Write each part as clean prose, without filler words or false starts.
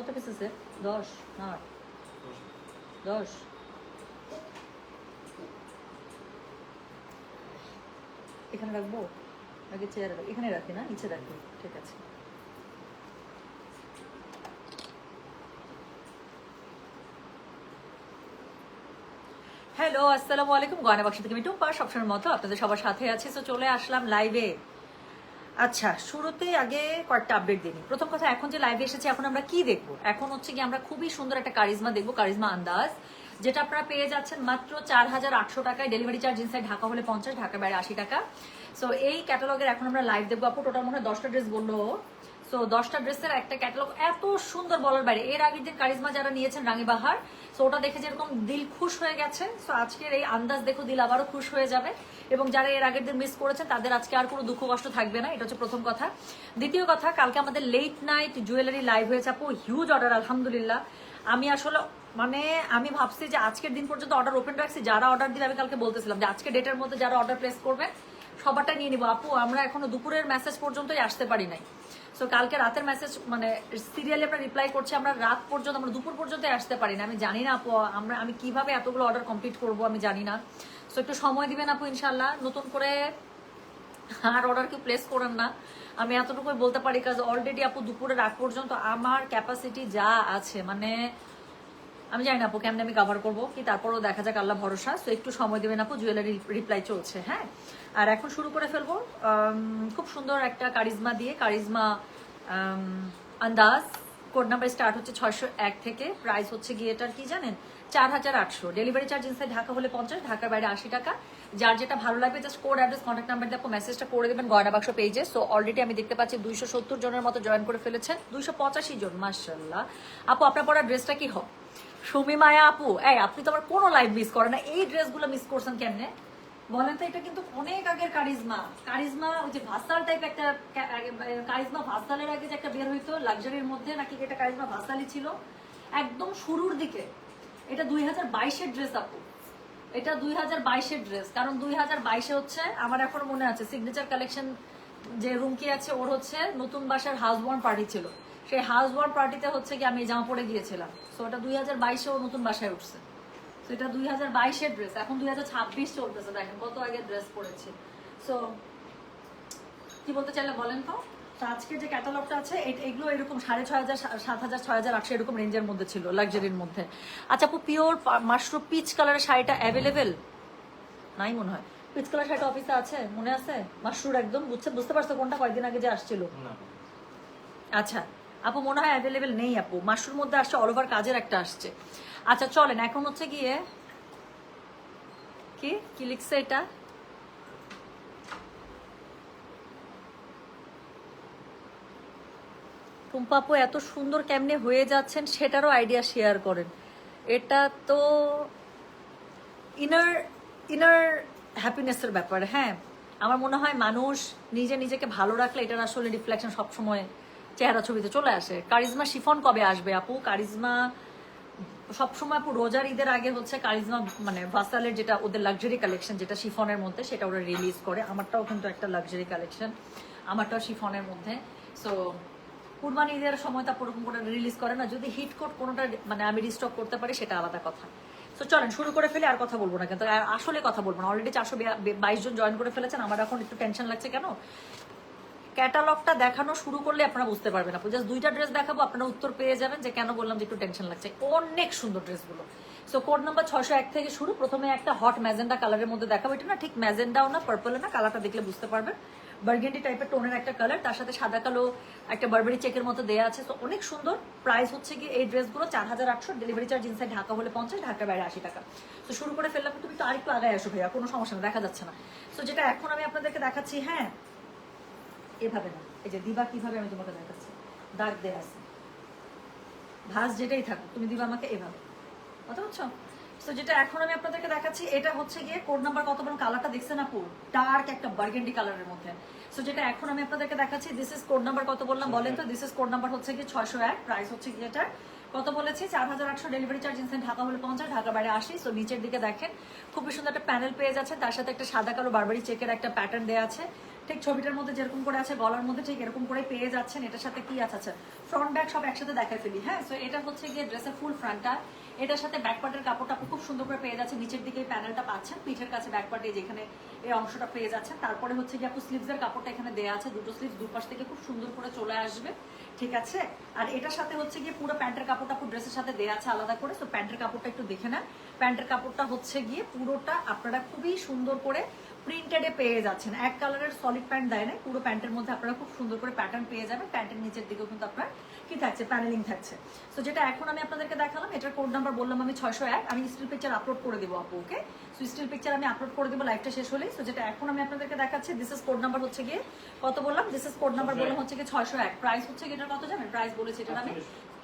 কত পিস আছে? 10 না 10। এখানে রাখবো আগে চেয়ারে এখানে রাখি না নিচে রাখি, ঠিক আছে। হ্যালো, আসসালামু আলাইকুম। গয়না বাক্স থেকে আমি টুম্পা, সবসময়ের মতো আপনাদের সবার সাথে আছি। তো চলে আসলাম লাইভে। আচ্ছা, শুরুতে আগে কয়েকটা আপডেট দিই। প্রথম কথা, এখন যে লাইভে এসেছি এখন আমরা কি দেখবো? এখন হচ্ছে কি আমরা খুবই সুন্দর একটা কারিজমা দেখবো, কারিজমা আন্দাজ, যেটা আপনারা পেয়ে যাচ্ছেন মাত্র 4,800 টাকায়। ডেলিভারি চার্জ ইনসাইড ঢাকা হলে 50, ঢাকার বাইরে 80 টাকা। সো এই ক্যাটালগের এখন আমরা লাইভ দেখবো। আপু টোটাল মনে হয় 10টা ড্রেস বললো। সো 10টা ড্রেসের একটা ক্যাটালগ এত সুন্দর বলার বাইরে। এর আগের দিন কারিজমা যারা নিয়েছেন রাঙিবাহার, সো ওটা দেখে যেরকম দিল খুশ হয়ে গেছে, সো আজকের এই আন্দাজ দেখো দিল আবারও খুশ হয়ে যাবে। এবং যারা এর আগের দিন মিস করেছেন তাদের আজকে আর কোনো দুঃখ কষ্ট থাকবে না। এটা হচ্ছে প্রথম কথা। দ্বিতীয় কথা, কালকে আমাদের লেট নাইট জুয়েলারি লাইভ হয়েছে আপু, হিউজ অর্ডার আলহামদুলিল্লাহ। আমি আসলে আমি ভাবছি যে আজকের দিন পর্যন্ত অর্ডার ওপেন রাখছি। যারা অর্ডার দিলে আমি কালকে বলতেছিলাম যে আজকে ডেটের মধ্যে যারা অর্ডার প্লেস করবে সবারটা নিয়ে নিবো আপু। আমরা এখনো দুপুরের মেসেজ পর্যন্তই আসতে পারি নাই। সো কালকে রাতের মেসেজ মানে সিরিয়ালি আমরা রিপ্লাই করছি, আমরা রাত পর্যন্ত, আমরা দুপুর পর্যন্তই আসতে পারি না। আমি জানি না আপু আমি কিভাবে এতগুলো অর্ডার কমপ্লিট করবো, আমি জানি না। সো একটু সময় দিবেন আপু ইনশাল্লাহ। নতুন করে আর অর্ডার কেউ প্লেস করেন না, আমি এতটুকুই বলতে পারি। কাজ অলরেডি আপু দুপুরের আগ পর্যন্ত আমার ক্যাপাসিটি যা আছে, মানে আমি জানি না আপু কেমন আমি কভার করবো কি, তারপরও দেখা যাক, আল্লাহ ভরসা। সো একটু সময় দেবেন আপু, জুয়েলারি রিপ্লাই চলছে। হ্যাঁ, আর এখন শুরু করে ফেলবো খুব সুন্দর একটা কারিজমা দিয়ে। কারিজমা আন্দাজ, কোড নাম্বার স্টার্ট হচ্ছে 601 থেকে। প্রাইস হচ্ছে গিয়ে এটার কি জানেন, 4,800। ডেলিভারি চার্জ ইনসাইড ঢাকা হলে 50, ঢাকার বাইরে 80 টাকা। যার যেটা ভালো লাগবে just code, address, contact number দিয়ে আপু মেসেজটা করে দেবেন গয়না বাক্স পেজে। সো অলরেডি আমি দেখতে পাচ্ছি 270 জনের মতো জয়েন করে ফেলেছেন, 285 জন, মাশাআল্লাহ। আপু আপনার পরা ড্রেসটা কি হোক সুমি মায়া আপু, এই আপনি তো আবার কোনো লাইভ মিস করেন না, এই ড্রেসগুলো মিস করছেন কেমনে বলেন তো? এটা কিন্তু অনেক আগের কারিজমা। কারিজমা ওই যে ভাসাল টাইপ একটা, কারিজমা ভাসালের আগে যে একটা বের হইতো লাক্সারির মধ্যে, নাকি এটা কারিজমা ভাসালই ছিল একদম শুরুর দিকে। এটা 2022-এর ড্রেস আপু, এটা 2022-এর ড্রেস। কারণ 2022-এ হচ্ছে আমার এখনো মনে আছে সিগনেচার কালেকশন যে রুমকি আছে, ওর হচ্ছে নতুন বাসার হাউস ওয়ার্ম পার্টি ছিল। সেই হাউস ওয়ার্ম পার্টিতে হচ্ছে কি আমি জামা পরে গিয়েছিলাম। সো এটা 2022-এ ও নতুন বাসায় উঠছে। সো এটা 2022-এর ড্রেস, এখন 2026 চলতেছে, দেখেন কত আগে ড্রেস পরেছে। সো কি বলতে চাইলে বলেন তো? আজকে যে ক্যাটালগটা আছে এগুলো এরকম 6,500, 7,000, 6,800 এরকম রেঞ্জের মধ্যে ছিল, লাক্সারির মধ্যে। আচ্ছা আপু, পিওর মাশরুম পিচ কালারের শাড়িটা অ্যাভেলেবেল নাই মনে হয়। পিচ কালার শাড়িটা অফিসে আছে, মনে আছে? মাশরুর একদম বুঝতে পারছো কোনটা, কয়েকদিন আগে যে আসছিল? আচ্ছা আপু, মনে হয় অ্যাভেলেবেল নেই আপু। মাশরুর মধ্যে আসছে, অল ওভার কাজের একটা আসছে। আচ্ছা চলেন, এখন হচ্ছে গিয়ে কি কি লিখছে এটা, টুম্পা আপু এত সুন্দর কেমনে হয়ে যাচ্ছেন সেটারও আইডিয়া শেয়ার করেন। এটা তো ইনার ইনার হ্যাপিনেসের ব্যাপার। হ্যাঁ, আমার মনে হয় মানুষ নিজেকে ভালো রাখলে এটার আসলে রিফ্লেকশন সবসময় চেহারা ছবিতে চলে আসে। কারিজমা শিফন কবে আসবে আপু? কারিজমা সবসময় আপু রোজার ঈদের আগে হচ্ছে কারিজমা, মানে ভাসালের যেটা ওদের লাক্সারি কালেকশন, যেটা শিফনের মধ্যে, সেটা ওরা রিলিজ করে। আমারটাও কিন্তু একটা লাক্সারি কালেকশন, আমারটাও শিফনের মধ্যে। সো কুরবানি ঈদের সময় তা ওরকম করে রিলিজ করে না। যদি হিট কোড কোনোটা মানে আমি রিস্টক করতে পারি সেটা আলাদা কথা। তো চলেন শুরু করে ফেলে, আর কথা বলবো না, কিন্তু আসলে কথা বলবো না। অলরেডি 422 জন জয়েন করে ফেলেছেন, আমার এখন একটু টেনশন লাগছে। কেন? ক্যাটালগটা দেখানো শুরু করলে আপনারা বুঝতে পারবেন আপু। জাস্ট 2টা ড্রেস দেখাবো, আপনারা উত্তর পেয়ে যাবেন যে কেন বললাম যে একটু টেনশন লাগছে। অনেক সুন্দর ড্রেসগুলো। সো কোড নাম্বার 601 থেকে শুরু। প্রথমে একটা হট ম্যাজেন্ডা কালারের মধ্যে দেখাবো। এটা না ঠিক ম্যাজেন্ডাও না, পার্পলও না, কালারটা দেখলে বুঝতে পারবেন। বার্গেন্ডি টাইপের টোনের একটা কালার, তার সাথে সাদা কালো একটা বারবারি চেকের মতো দেওয়া আছে। তো অনেক সুন্দর। প্রাইস হচ্ছে কি এই ড্রেসগুলো 4,800, ডেলিভারি চার্জ ইনসাইড ঢাকা হলে 50, ঢাকার বাইরে 80 টাকা। তো শুরু করে ফেললাম। তুমি তো আরেকটু আগে আসো ভাইয়া, কোনো সমস্যা না, দেখা যাচ্ছে না। তো যেটা এখন আমি আপনাদেরকে দেখাচ্ছি, হ্যাঁ এভাবে না, এই যে দিবা কিভাবে আমি তোমাকে দেখাচ্ছি, দাগ দেয়া আছে, ভাঁজ যেটাই থাকুক তুমি দিবা আমাকে এভাবে, কথা বুঝছো? তো যেটা এখন আমি আপনাদেরকে দেখাচ্ছি এটা হচ্ছে গিয়ে কোড নাম্বার কত বলুন, কালারটা দেখছেন আপু, ডার্ক একটা বার্গেন্ডি কালারের মধ্যে। সো যেটা এখন আমি আপনাদেরকে দেখাচ্ছি, দিস ইজ কোড নাম্বার কত বললাম বলেন তো? দিস ইজ কোড নাম্বার হচ্ছে গিয়ে 601। প্রাইস হচ্ছে গিয়ে এটা কত বলেছি, 4,800, ডেলিভারি চার্জ ইনসাইড ঢাকা হলে 50, ঢাকা বাইরে 80। সো নিচের দিকে দেখেন খুবই সুন্দর একটা প্যানেল পেয়ে যাচ্ছে, তার সাথে একটা সাদা কালো বারবারি চেকের একটা প্যাটার্ন দেওয়া আছে। ঠিক ছবিটার মধ্যে যেরকম করে আছে গলার মধ্যে ঠিক এরকম করে পেয়ে যাচ্ছেন। এটার সাথে কি আছে, আচ্ছা ফ্রন্ট ব্যাক সব একসাথে দেখাই ফেলি। হ্যাঁ, সো এটা হচ্ছে গিয়ে ড্রেসের ফুল ফ্রন্টটা। এটার সাথে ব্যাক পার্টের কাপড়টা খুব সুন্দর করে পেয়ে যাচ্ছে, নিচের দিকে প্যানেলটা পাচ্ছেন, পিঠের কাছে ব্যাক পার্টে যেখানে এই অংশটা পেয়ে যাচ্ছেন। তারপরে হচ্ছে গিয়ে আপু স্লিভসের কাপড়টা এখানে দেওয়া আছে, দুটো স্লিভস দুপাশ থেকে খুব সুন্দর করে চলে আসবে, ঠিক আছে। আর এটার সাথে হচ্ছে গিয়ে পুরো প্যান্টের কাপড়টা পুরো ড্রেসের সাথে দেওয়া আছে আলাদা করে। সো প্যান্টের কাপড়টা একটু দেখে নেন। প্যান্টের কাপড়টা হচ্ছে গিয়ে পুরোটা আপনারা খুবই সুন্দর করে প্রিন্টেডে পেয়ে যাচ্ছেন। এক কালারের সলিড প্যান্ট দেয় না, পুরো প্যান্টের মধ্যে আপনারা খুব সুন্দর করে প্যাটার্ন পেয়ে যাবেন। প্যান্টের নিচের দিকেও কিন্তু আপনার কি থাকছে, প্যানেলিং থাকছে। সো যেটা এখন আমি আপনাদেরকে দেখালাম, এটার কোড নাম্বার বললাম আমি 601। আমি স্টিল পিকচার আপলোড করে দেবো আপু, ওকে। সো স্টিল পিকচার আমি আপলোড করে দেবো লাইভটা শেষ হলেই। সো যেটা এখন আমি আপনাদেরকে দেখাচ্ছি, দিস ইজ কোড নাম্বার হচ্ছে গিয়ে কত বললাম, দিস ইজ কোড নাম্বার বললাম হচ্ছে গিয়ে 601। প্রাইস হচ্ছে গিয়ে এটার কত জানেন, প্রাইস বলেছি এটার আমি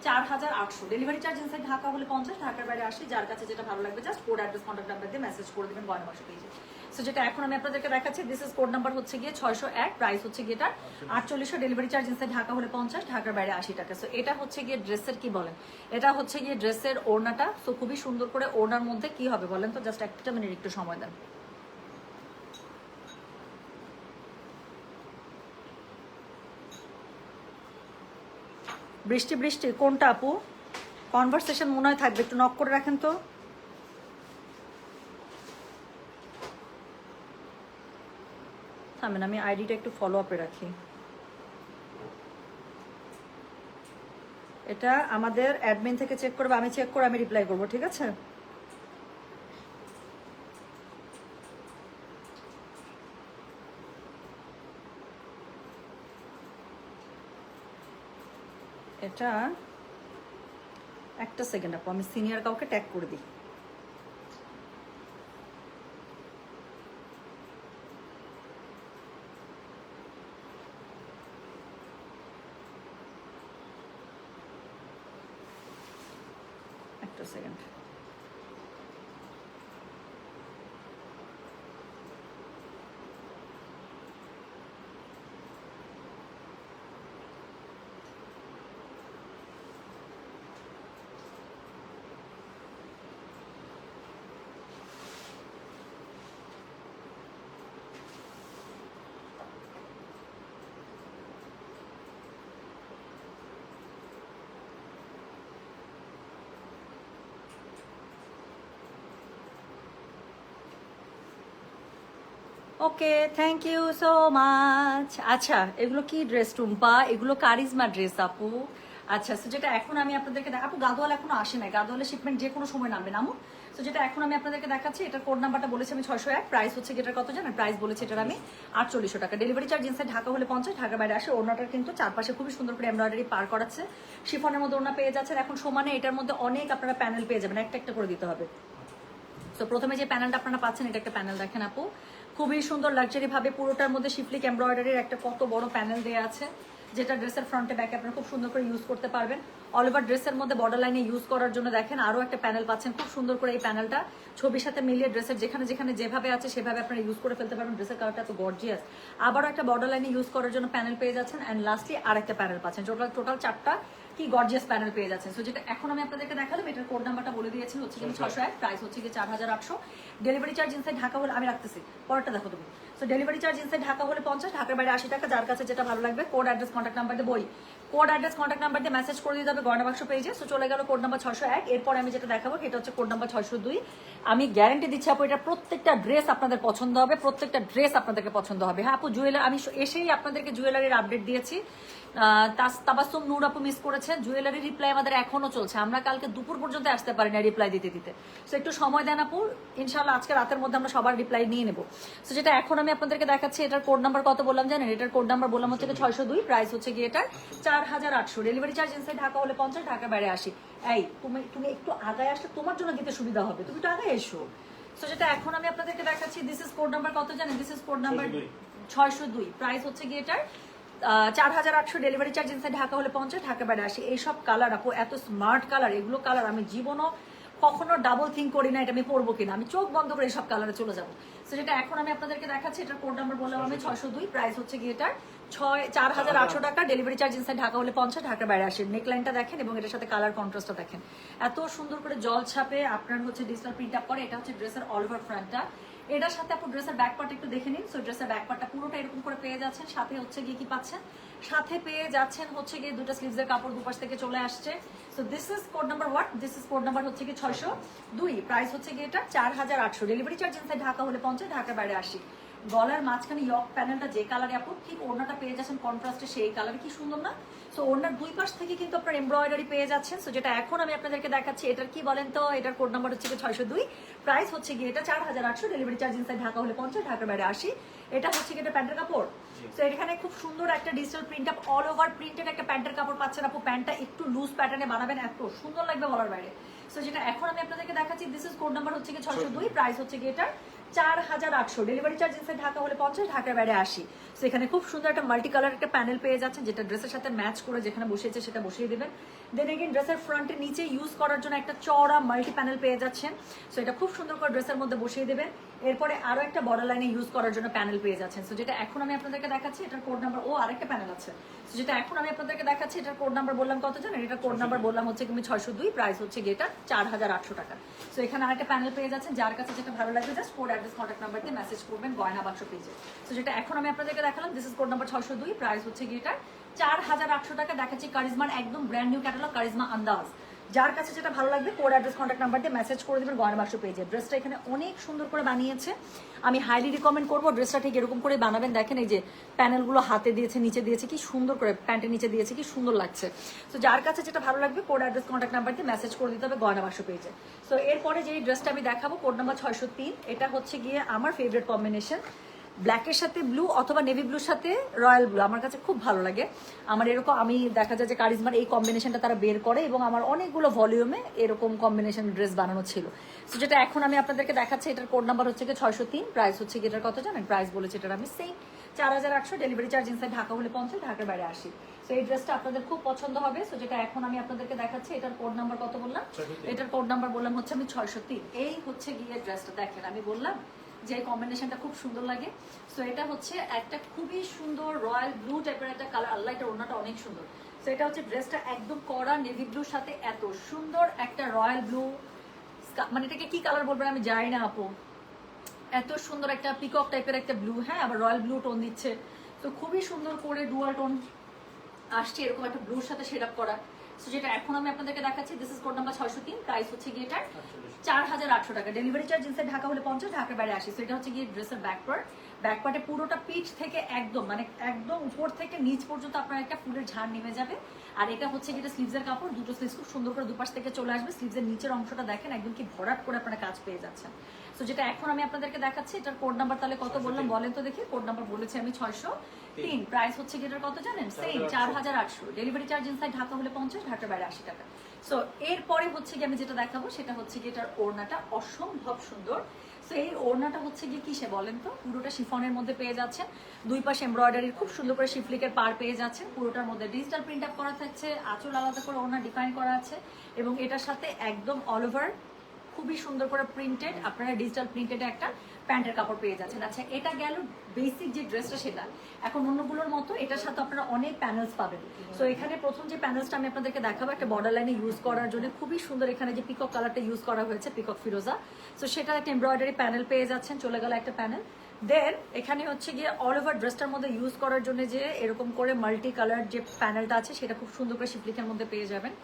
4800। ডেলিভারি চার্জ ইনসাইড ঢাকা হলে 50, ঢাকার বাইরে 80। যার কাছে যেটা ভালো লাগবে just code address contact number দিয়ে মেসেজ করে দেবেন গয়না বাক্স পেজে। সো যেটা এখন আমি আপনাদেরকে দেখাচ্ছি, দিস ইজ কোড নাম্বার হচ্ছে গিয়ে 601। প্রাইস হচ্ছে গিয়ে এটা 4800। ডেলিভারি চার্জ ইনসাইড ঢাকা হলে 50, ঢাকার বাইরে 80 টাকা। সো এটা হচ্ছে গিয়ে ড্রেসের কি বলেন, এটা হচ্ছে গিয়ে ড্রেসের ওড়নাটা। সো খুবই সুন্দর করে ওড়নার মধ্যে কি হবে বলেন তো, জাস্ট একটা মিনিট একটু সময় দেন। বৃষ্টি বৃষ্টি কোনটা আপু, কনভারসেশন মনে হয় থাকবে, একটু নক করে রাখেন তো। থামেন, আমি আইডিটা একটু ফলো আপে রাখি। এটা আমাদের অ্যাডমিন থেকে চেক করবে, আমি চেক করে আমি রিপ্লাই করবো, ঠিক আছে। এটা একটা সেকেন্ড আপু, আমি সিনিয়র কাউকে ট্যাগ করে দিই। একটা second. Okay, thank you so much. আচ্ছা, এগুলো কি ড্রেস টুম্পা, এগুলো কারিজমা ড্রেস আপু। আচ্ছা, তো যেটা এখন আমি আপনাদেরকে আপু, গাদোয়াল এখনো আসে নাই, গাদোয়ালের শিপমেন্ট যে কোনো সময় নামবে নামু। তো যেটা এখন আমি আপনাদেরকে দেখাচ্ছি, এটার কোড নাম্বারটা বলেছি আমি 601। প্রাইস হচ্ছে এটার কত জানেন, প্রাইস বলেছি এটার আমি 4800 টাকা। ডেলিভারি চার্জ ইনসাইড ঢাকা হলে 50, ঢাকার বাইরে আসে। ওড়নাটার কিন্তু চারপাশে খুবই সুন্দর করে এমব্রয়ডারি পার করাচ্ছে, শিফনের মধ্যে ওড়না পেয়ে যাচ্ছেন। এখন সমানে এটার মধ্যে অনেক আপনারা প্যানেল পেয়ে যাবেন, একটা একটা করে দিতে হবে। তো প্রথমে যে প্যানেলটা আপনারা পাচ্ছেন, এটা একটা প্যানেল দেখেন আপু, খুবই সুন্দর লাক্সারি ভাবে পুরোটার মধ্যে শিফলিক এমব্রয়ডারির একটা কত বড় প্যানেল দেওয়া আছে, যেটা ড্রেসের ফ্রন্টে ব্যাকে আপনারা খুব সুন্দর করে ইউজ করতে পারবেন। অল ওভার ড্রেসের মধ্যে বর্ডার লাইনে ইউজ করার জন্য দেখেন আরো একটা প্যানেল পাচ্ছেন, খুব সুন্দর করে এই প্যানেলটা ছবির সাথে মিলিয়ে ড্রেসের যেখানে যেখানে যেভাবে আছে সেভাবে আপনারা ইউজ করে ফেলতে পারবেন। ড্রেসের কালারটা তো গর্জিয়াস। আবারও একটা বর্ডার লাইনে ইউজ করার জন্য প্যানেল পেয়ে যাচ্ছেন, অ্যান্ড লাস্টলি আরেকটা প্যানেল পাচ্ছেন। টোটাল 4টা কি গর্জিয়াস প্যানেল পেয়ে যাচ্ছেন। সো যেটা এখন আমি আপনাদেরকে দেখালাম, এটার কোড নাম্বারটা বলে দিয়েছি হচ্ছে কিন্তু 601। প্রাইস হচ্ছে কি 4800। ডেলিভারি চার্জ ইনসাইড ঢাকা হলে, আমি রাখতেছি পরেরটা দেখো তুমি। So delivery charge inside Dhaka হলে 50, ঢাকার বাইরে 80 টাকা। যার কাছে যেটা ভালো লাগবে কোড অ্যাড্রেস কন্ট্যাক্ট নাম্বার দিয়ে কোড অ্যাড্রেস কন্ট্যাক্ট নাম্বার দিয়ে মেসেজ করে দিতে হবে গয়না বাক্স পেজে। সো চলে গেল কোড নাম্বার 601। এরপরে আমি যেটা দেখাবো সেটা হচ্ছে কোড নাম্বার 602। আমি গ্যারান্টি দিচ্ছি আপু, এটা প্রত্যেকটা ড্রেস আপনাদের পছন্দ হবে, প্রত্যেকটা ড্রেস আপনাদেরকে পছন্দ হবে। হ্যাঁ আপু, জুয়েলারি আমি এসেই আপনাদেরকে জুয়েলারির আপডেট দিয়েছি। তাবাসসুম নূর আপু মিস করেছেন, জুয়েলারি রিপ্লাই আমাদের এখনো চলছে, আমরা কালকে দুপুর পর্যন্ত আসতে পারি না রিপ্লাই দিতে দিতে। সো একটু সময় দেন আপু, ইনশাল্লাহ আজকে রাতের মধ্যে আমরা সবার রিপ্লাই নিয়ে নেবো। সো যেটা এখন আমি আপনাদেরকে দেখাচ্ছি, এটার কোড নাম্বার কত বললাম জানেন, এটার কোড নাম্বার বললাম হচ্ছে 602। প্রাইস হচ্ছে গিয়ে এটার 4800। ডেলিভারি চার্জ ইনসাইড ঢাকা হলে 50, ঢাকার বাইরে 80। এই তুমি একটু আগায় আসলে তোমার জন্য দিতে সুবিধা হবে, তুমি একটু আগায় এসো। সো যেটা এখন আমি আপনাদেরকে দেখাচ্ছি, দিস ইজ কোড নাম্বার কত জানেন, this is code number 602। Price হচ্ছে গিয়ে এটার 4800। ডেলিভারি চার্জ ইনসাইড ঢাকা হলে 50, ঢাকা বাইরে 80। এইসব কালার আপু এত স্মার্ট কালার, এগুলো কালার আমি জীবনও কখনো ডাবল থিঙ্ক করি না এটা আমি পরবো কিনা, আমি চোখ বন্ধ করে এইসব কালারে চলে যাবো। তো যেটা এখন আমি আপনাদেরকে দেখাচ্ছি, এটার কোড নাম্বার বললাম আমি 602। প্রাইস হচ্ছে গিয়ে এটার 4800 টাকা। ডেলিভারি চার্জ ইনসাইড ঢাকা হলে 50, ঢাকার বাইরে 80। নেকলাইনটা দেখেন এবং এটার সাথে কালার কন্ট্রাস্টটা দেখেন, এত সুন্দর করে জল ছাপে আপনার হচ্ছে ডিজিটাল প্রিন্ট আপ করে। এটা হচ্ছে ড্রেসের অল ওভার ফ্রন্টটা। এটার সাথে আপু ড্রেসের ব্যাক পার্ট একটু দেখে নিন। সো ড্রেসের ব্যাক পার্টটা পুরোটা এরকম করে পেয়ে যাচ্ছেন, সাথে হচ্ছে গিয়ে কি পাচ্ছেন, সাথে পেয়ে যাচ্ছেন হচ্ছে গিয়ে দুটো স্লিভসের কাপড় দুপাশ থেকে চলে আসছে। So this is code number what, this is code number হচ্ছে কি 602, প্রাইস হচ্ছে গিয়ে এটা 4800। ডেলিভারি চার্জ ইনসাইড ঢাকা হলে 50, ঢাকার বাইরে 80। গলার মাঝখানে ইয়ক প্যানেলটা যে কালারে আপু, ঠিক ওড়নাটা পেয়ে যাচ্ছেন কন্ট্রাস্টে সেই কালারে, কি সুন্দর না? সো ওড়নার দুই পাশ থেকে কিন্তু আপনার এমব্রয়ডারি পেয়ে যাচ্ছেন। সো যেটা এখন আমি আপনাদেরকে দেখাচ্ছি, এটার কি বলেন তো, এটার কোড নাম্বার হচ্ছে 602, প্রাইস হচ্ছে গিয়ে এটা 4800। ডেলিভারি চার্জ ইনসাইড ঢাকা হলে 50, ঢাকার বাইরে 80। এটা হচ্ছে গিয়ে এটা প্যান্টের কাপড়। সো এখানে খুব সুন্দর একটা digital print up all over printed একটা প্যান্টের কাপড় পাচ্ছেন আপু। প্যান্টটা একটু লুজ প্যাটার্নে বানাবেন, এত সুন্দর লাগবে বলার বাইরে। সো যেটা এখন আমি আপনাদেরকে দেখাচ্ছি, দিস ইজ কোড নাম্বার হচ্ছে গিয়ে 602, প্রাইস হচ্ছে গিয়ে এটা 4800। ডেলিভারি চার্জ ইনসাইড ঢাকা হলে 50, ঢাকার বাইরে 80। সো এখানে খুব সুন্দর একটা মাল্টি কালার একটা প্যানেল পেয়ে যাচ্ছেন, যেটা ড্রেসের সাথে ম্যাচ করে যেখানে বসিয়েছে সেটা বসিয়ে দেবেন। দেন এগেন ড্রেসের ফ্রন্টের নিচে ইউজ করার জন্য একটা চওড়া মাল্টি প্যানেল পেয়ে যাচ্ছেন। সো এটা খুব সুন্দর করে ড্রেসের মধ্যে বসিয়ে দেবেন। এরপরে আরো একটা বর্ডার লাইনে ইউজ করার জন্য প্যানেল পেয়ে যাচ্ছেন। সো যেটা এখন আমি আপনাদেরকে দেখাচ্ছি, এটার কোড নাম্বার, ও আরেকটা প্যানেল আছে। সো যেটা এখন আমি আপনাদেরকে দেখাচ্ছি, এটার কোড নাম্বার বললাম কত জানেন, এটার কোড নাম্বার বললাম হচ্ছে তুমি 602, প্রাইস হচ্ছে গিয়ে এটা 4800 টাকা। সো এখানে আরেকটা প্যানেল পেয়ে যাচ্ছেন, যার কাছে যেটা ভালো লাগবে just code address contact number দিয়ে মেসেজ করবেন গয়না বাক্স পেজে। সো যেটা এখন আমি আপনাদেরকে দেখালাম, this is code number 602, price হচ্ছে গিয়ে এটা 4800 টাকা। দেখাচ্ছি কারিজমার একদম ব্র্যান্ড নিউ ক্যাটালগ, কারিজমা আন্দাজ। যার কাছে যেটা ভালো লাগবে কোড অ্যাড্রেস কন্ট্যাক্ট নাম্বার দিয়ে মেসেজ করে দেবেন গয়না বাক্স পেজে। ড্রেসটা এখানে অনেক সুন্দর করে বানিয়েছে, আমি হাইলি রিকমেন্ড করবো ড্রেসটা ঠিক এরকম করে বানাবেন। দেখেন এই যে প্যানেলগুলো হাতে দিয়েছে, নিচে দিয়েছে, কি সুন্দর করে প্যান্টের নিচে দিয়েছে, কি সুন্দর লাগছে। তো যার কাছে যেটা ভালো লাগবে কোড অ্যাড্রেস কন্ট্যাক্ট নাম্বার দিয়ে মেসেজ করে দিতে হবে গয়না বাক্স পেজে। তো এরপরে যে ড্রেসটা আমি দেখাবো কোড নাম্বার 603, এটা হচ্ছে গিয়ে আমার ফেভারিট কম্বিনেশন, ব্ল্যাকের সাথে ব্লু অথবা নেভি ব্লুর সাথে রয়্যাল ব্লু, আমার কাছে খুব ভালো লাগে। আমার এরকম আমি দেখা যায় যে কারিজমার এই কম্বিনেশনটা তারা বের করে, এবং আমার অনেকগুলো ভলিউমে এরকম কম্বিনেশন ড্রেস বানানো ছিল। তো যেটা এখন আমি আপনাদেরকে দেখাচ্ছি, এটার কোড নাম্বার হচ্ছে গিয়ে 603, প্রাইস হচ্ছে গিয়ে এটার কত জানেন, প্রাইস বলেছে এটার আমি same 4800। Delivery charge inside Dhaka হলে 50, ঢাকার বাইরে 80। তো এই ড্রেসটা আপনাদের খুব পছন্দ হবে। সো যেটা এখন আমি আপনাদেরকে দেখাচ্ছি, এটার কোড নাম্বার কত বললাম, এটার কোড নাম্বার বললাম হচ্ছে আমি 603। এই হচ্ছে গিয়ে ড্রেসটা দেখেন, আমি বললাম যে কম্বিনেশনটা খুব সুন্দর লাগে। সো এটা হচ্ছে একটা খুবই সুন্দর রয়্যাল ব্লু টাইপের একটা কালার, আল্লাহ এটা ওড়নাটা অনেক সুন্দর। সো এটা হচ্ছে ড্রেসটা একদম কড়া নেভি ব্লুর সাথে এত সুন্দর একটা রয়্যাল ব্লু, মানে এটাকে কি কালার বলবেন আমি জানি না আপু, এত সুন্দর একটা পিকক টাইপের একটা ব্লু, হ্যাঁ আবার রয়্যাল ব্লু টোন দিচ্ছে। তো খুবই সুন্দর করে ডুয়াল টোন আসছে এরকম একটা ব্লুর সাথে শেড আপ করা। সো যেটা এখন আমি আপনাদেরকে দেখাচ্ছি, this is code number 603, price হচ্ছে গিয়ে এটার 4800 টাকা। ডেলিভারি চার্জ ইনসাইড ঢাকা হলে 50, ঢাকার বাইরে 80। সো এটা হচ্ছে গিয়ে ড্রেসের ব্যাকপার্টে পুরোটা পিঠ থেকে একদম মানে একদম উপর থেকে নিচ পর্যন্ত আপনার একটা ফুলের ঝাড় নেমে যাবে। আর এটা হচ্ছে গিয়ে স্লিভসের কাপড়, দুটো স্লিভস খুব সুন্দর করে দুপাশ থেকে চলে আসবে। স্লিভসের নিচের অংশটা দেখেন একদম কি ভরাট করে আপনারা কাজ পেয়ে যাচ্ছেন। সো যেটা এখন আমি আপনাদেরকে দেখাচ্ছি, এটার কোড নাম্বার তাহলে কত বললাম বলেন তো দেখি। কোড নাম্বার বলেছি আমি 603, প্রাইস হচ্ছে গিয়ে এটার কত জানেন, same 4800। Delivery charge inside Dhaka হলে 50, ঢাকার বাইরে 80 টাকা। সো এরপরে হচ্ছে গিয়ে আমি যেটা দেখাবো সেটা হচ্ছে গিয়ে এটার ওড়নাটা অসম্ভব সুন্দর। সো এই ওড়নাটা হচ্ছে গিয়ে কিসে বলেন তো, পুরোটা শিফনের মধ্যে পেয়ে যাচ্ছেন, দুই পাশে এমব্রয়ডারির খুব সুন্দর করে শিফলিকের পার পেয়ে যাচ্ছেন, পুরোটার মধ্যে ডিজিটাল প্রিন্ট আপ করা থাকছে, আঁচল আলাদা করে ওড়না ডিফাইন করা আছে, এবং এটার সাথে একদম অল ওভার খুবই সুন্দর করে প্রিন্টেড আপনারা ডিজিটাল প্রিন্টেড একটা প্যান্টের কাপড় পেয়ে যাচ্ছেন। আচ্ছা এটা গেল বেসিক যে ড্রেসটা সেটা। এখন অন্যগুলোর মতো এটার সাথে আপনারা অনেক প্যানেলস পাবেন। তো এখানে প্রথম যে প্যানেলসটা আমি আপনাদেরকে দেখাবো একটা বর্ডার লাইনে ইউজ করার জন্য খুবই সুন্দর, এখানে যে পিকক কালারটা ইউজ করা হয়েছে পিকক ফিরোজা, তো সেটা একটা এমব্রয়ডারি প্যানেল পেয়ে যাচ্ছেন, চলে গেল একটা প্যানেল। দেন এখানে হচ্ছে গিয়ে অল ওভার ড্রেসটার মধ্যে ইউজ করার জন্য যে এরকম করে মাল্টি কালার যে প্যানেলটা আছে সেটা খুব সুন্দর করে শিফলিকের মধ্যে পেয়ে যাবেন,